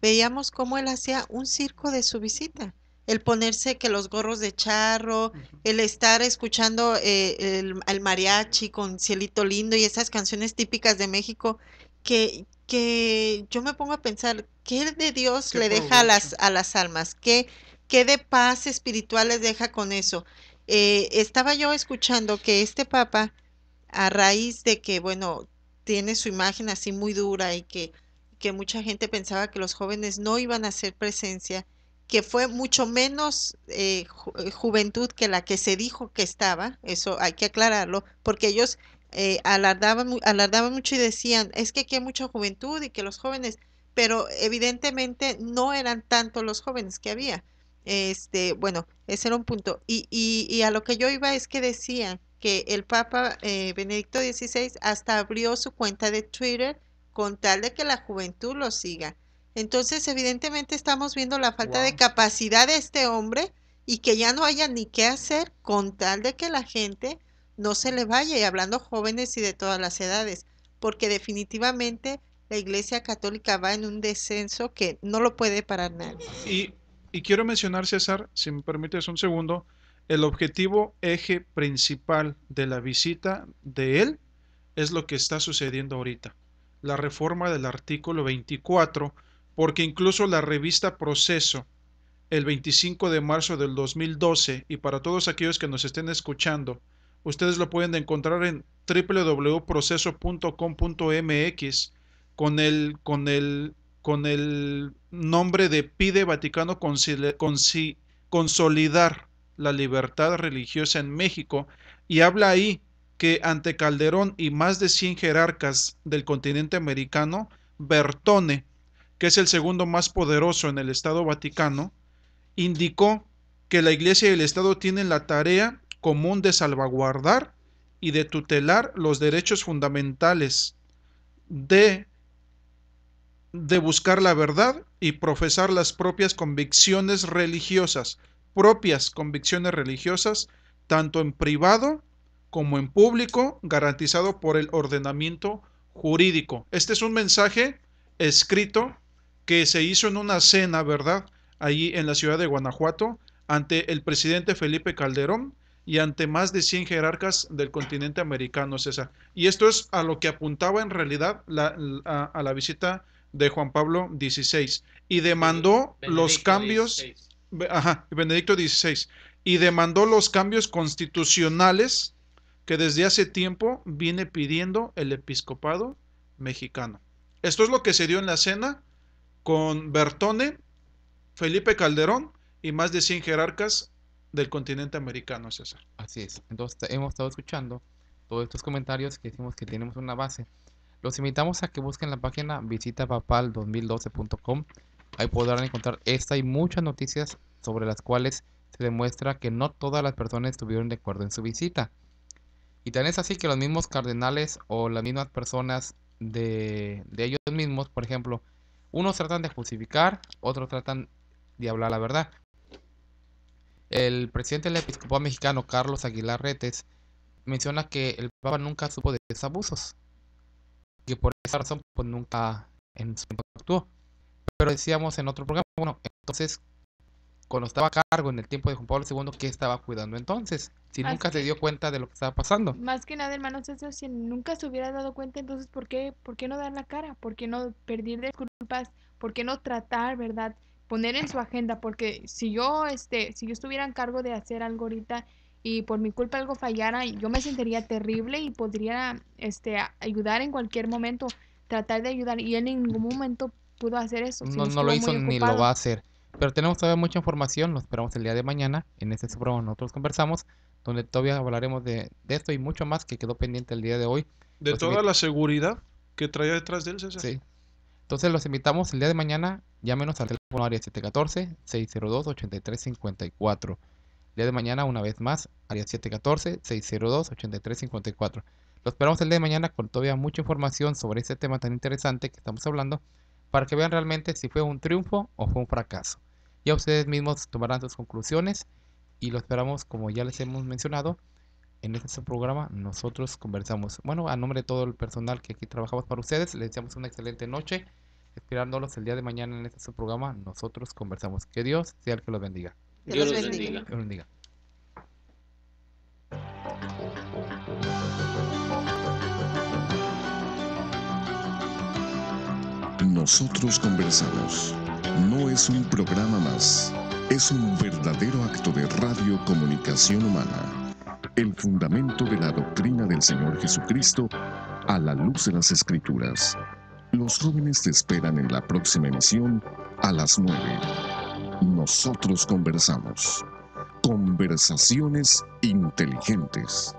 veíamos cómo él hacía un circo de su visita. El ponerse que los gorros de charro, el estar escuchando el mariachi con Cielito Lindo y esas canciones típicas de México, que yo me pongo a pensar, ¿qué de Dios le deja a las almas? ¿Qué de paz espiritual les deja con eso? Estaba yo escuchando que este Papa, a raíz de que, bueno, tiene su imagen así muy dura y que mucha gente pensaba que los jóvenes no iban a hacer presencia, que fue mucho menos juventud que la que se dijo que estaba, eso hay que aclararlo, porque ellos alardaban mucho y decían, es que aquí hay mucha juventud y que los jóvenes, pero evidentemente no eran tanto los jóvenes que había. Bueno, ese era un punto. Y a lo que yo iba es que decían que el Papa Benedicto XVI hasta abrió su cuenta de Twitter con tal de que la juventud lo siga. Entonces, evidentemente estamos viendo la falta de Wow. capacidad de este hombre y que ya no haya ni qué hacer con tal de que la gente no se le vaya, y hablando jóvenes y de todas las edades, porque definitivamente la Iglesia Católica va en un descenso que no lo puede parar nadie. Y quiero mencionar, César, si me permites un segundo, el objetivo eje principal de la visita de él es lo que está sucediendo ahorita, la reforma del artículo 24, porque incluso la revista Proceso, el 25 de marzo del 2012, y para todos aquellos que nos estén escuchando, ustedes lo pueden encontrar en www.proceso.com.mx con el nombre de Pide Vaticano consolidar la libertad religiosa en México, y habla ahí que ante Calderón y más de 100 jerarcas del continente americano, Bertone, que es el segundo más poderoso en el Estado Vaticano, indicó que la Iglesia y el Estado tienen la tarea común de salvaguardar y de tutelar los derechos fundamentales de buscar la verdad y profesar las propias convicciones religiosas, tanto en privado como en público, garantizado por el ordenamiento jurídico. Este es un mensaje escrito que se hizo en una cena, ¿verdad?, allí en la ciudad de Guanajuato, ante el presidente Felipe Calderón y ante más de 100 jerarcas del continente americano, César. Y esto es a lo que apuntaba en realidad a la visita de Juan Pablo XVI, y demandó los cambios, Benedicto XVI, y demandó los cambios constitucionales que desde hace tiempo viene pidiendo el episcopado mexicano. Esto es lo que se dio en la cena con Bertone, Felipe Calderón y más de 100 jerarcas del continente americano, César. Así es. Entonces hemos estado escuchando todos estos comentarios que decimos que tenemos una base. Los invitamos a que busquen la página visitapapal2012.com. Ahí podrán encontrar esta y muchas noticias sobre las cuales se demuestra que no todas las personas estuvieron de acuerdo en su visita. Y tan es así que los mismos cardenales o las mismas personas de ellos mismos, por ejemplo, unos tratan de justificar, otros tratan de hablar la verdad. El presidente del episcopado mexicano, Carlos Aguilar Retes, menciona que el Papa nunca supo de esos abusos, que por esa razón pues nunca en su tiempo actuó. Pero decíamos en otro programa, bueno, entonces cuando estaba a cargo en el tiempo de Juan Pablo II, ¿qué estaba cuidando entonces? Si nunca se dio cuenta de lo que estaba pasando. Más que nada, hermano César, si nunca se hubiera dado cuenta, entonces ¿por qué no dar la cara? ¿Por qué no pedir disculpas? ¿Por qué no tratar, verdad? Poner en su agenda, porque si yo estuviera en cargo de hacer algo ahorita y por mi culpa algo fallara, yo me sentiría terrible y podría ayudar en cualquier momento, tratar de ayudar, y él en ningún momento pudo hacer eso. No lo hizo ni lo va a hacer. Pero tenemos todavía mucha información, lo esperamos el día de mañana. En este programa nosotros conversamos, donde todavía hablaremos de esto y mucho más que quedó pendiente el día de hoy. De toda la seguridad que traía detrás de él, César. Sí. Entonces los invitamos el día de mañana, llámenos al teléfono área 714-602-8354. El día de mañana, una vez más, área 714-602-8354. Lo esperamos el día de mañana con todavía mucha información sobre este tema tan interesante que estamos hablando, para que vean realmente si fue un triunfo o fue un fracaso. Ya ustedes mismos tomarán sus conclusiones y lo esperamos, como ya les hemos mencionado, en este programa nosotros conversamos. Bueno, a nombre de todo el personal que aquí trabajamos para ustedes, les deseamos una excelente noche, esperándolos el día de mañana en este programa. Nosotros conversamos. Que Dios sea el que los bendiga. Dios los bendiga. Dios los bendiga. Nosotros conversamos. No es un programa más, es un verdadero acto de radiocomunicación humana. El fundamento de la doctrina del Señor Jesucristo a la luz de las Escrituras. Los jóvenes te esperan en la próxima emisión a las 9. Nosotros conversamos. Conversaciones inteligentes.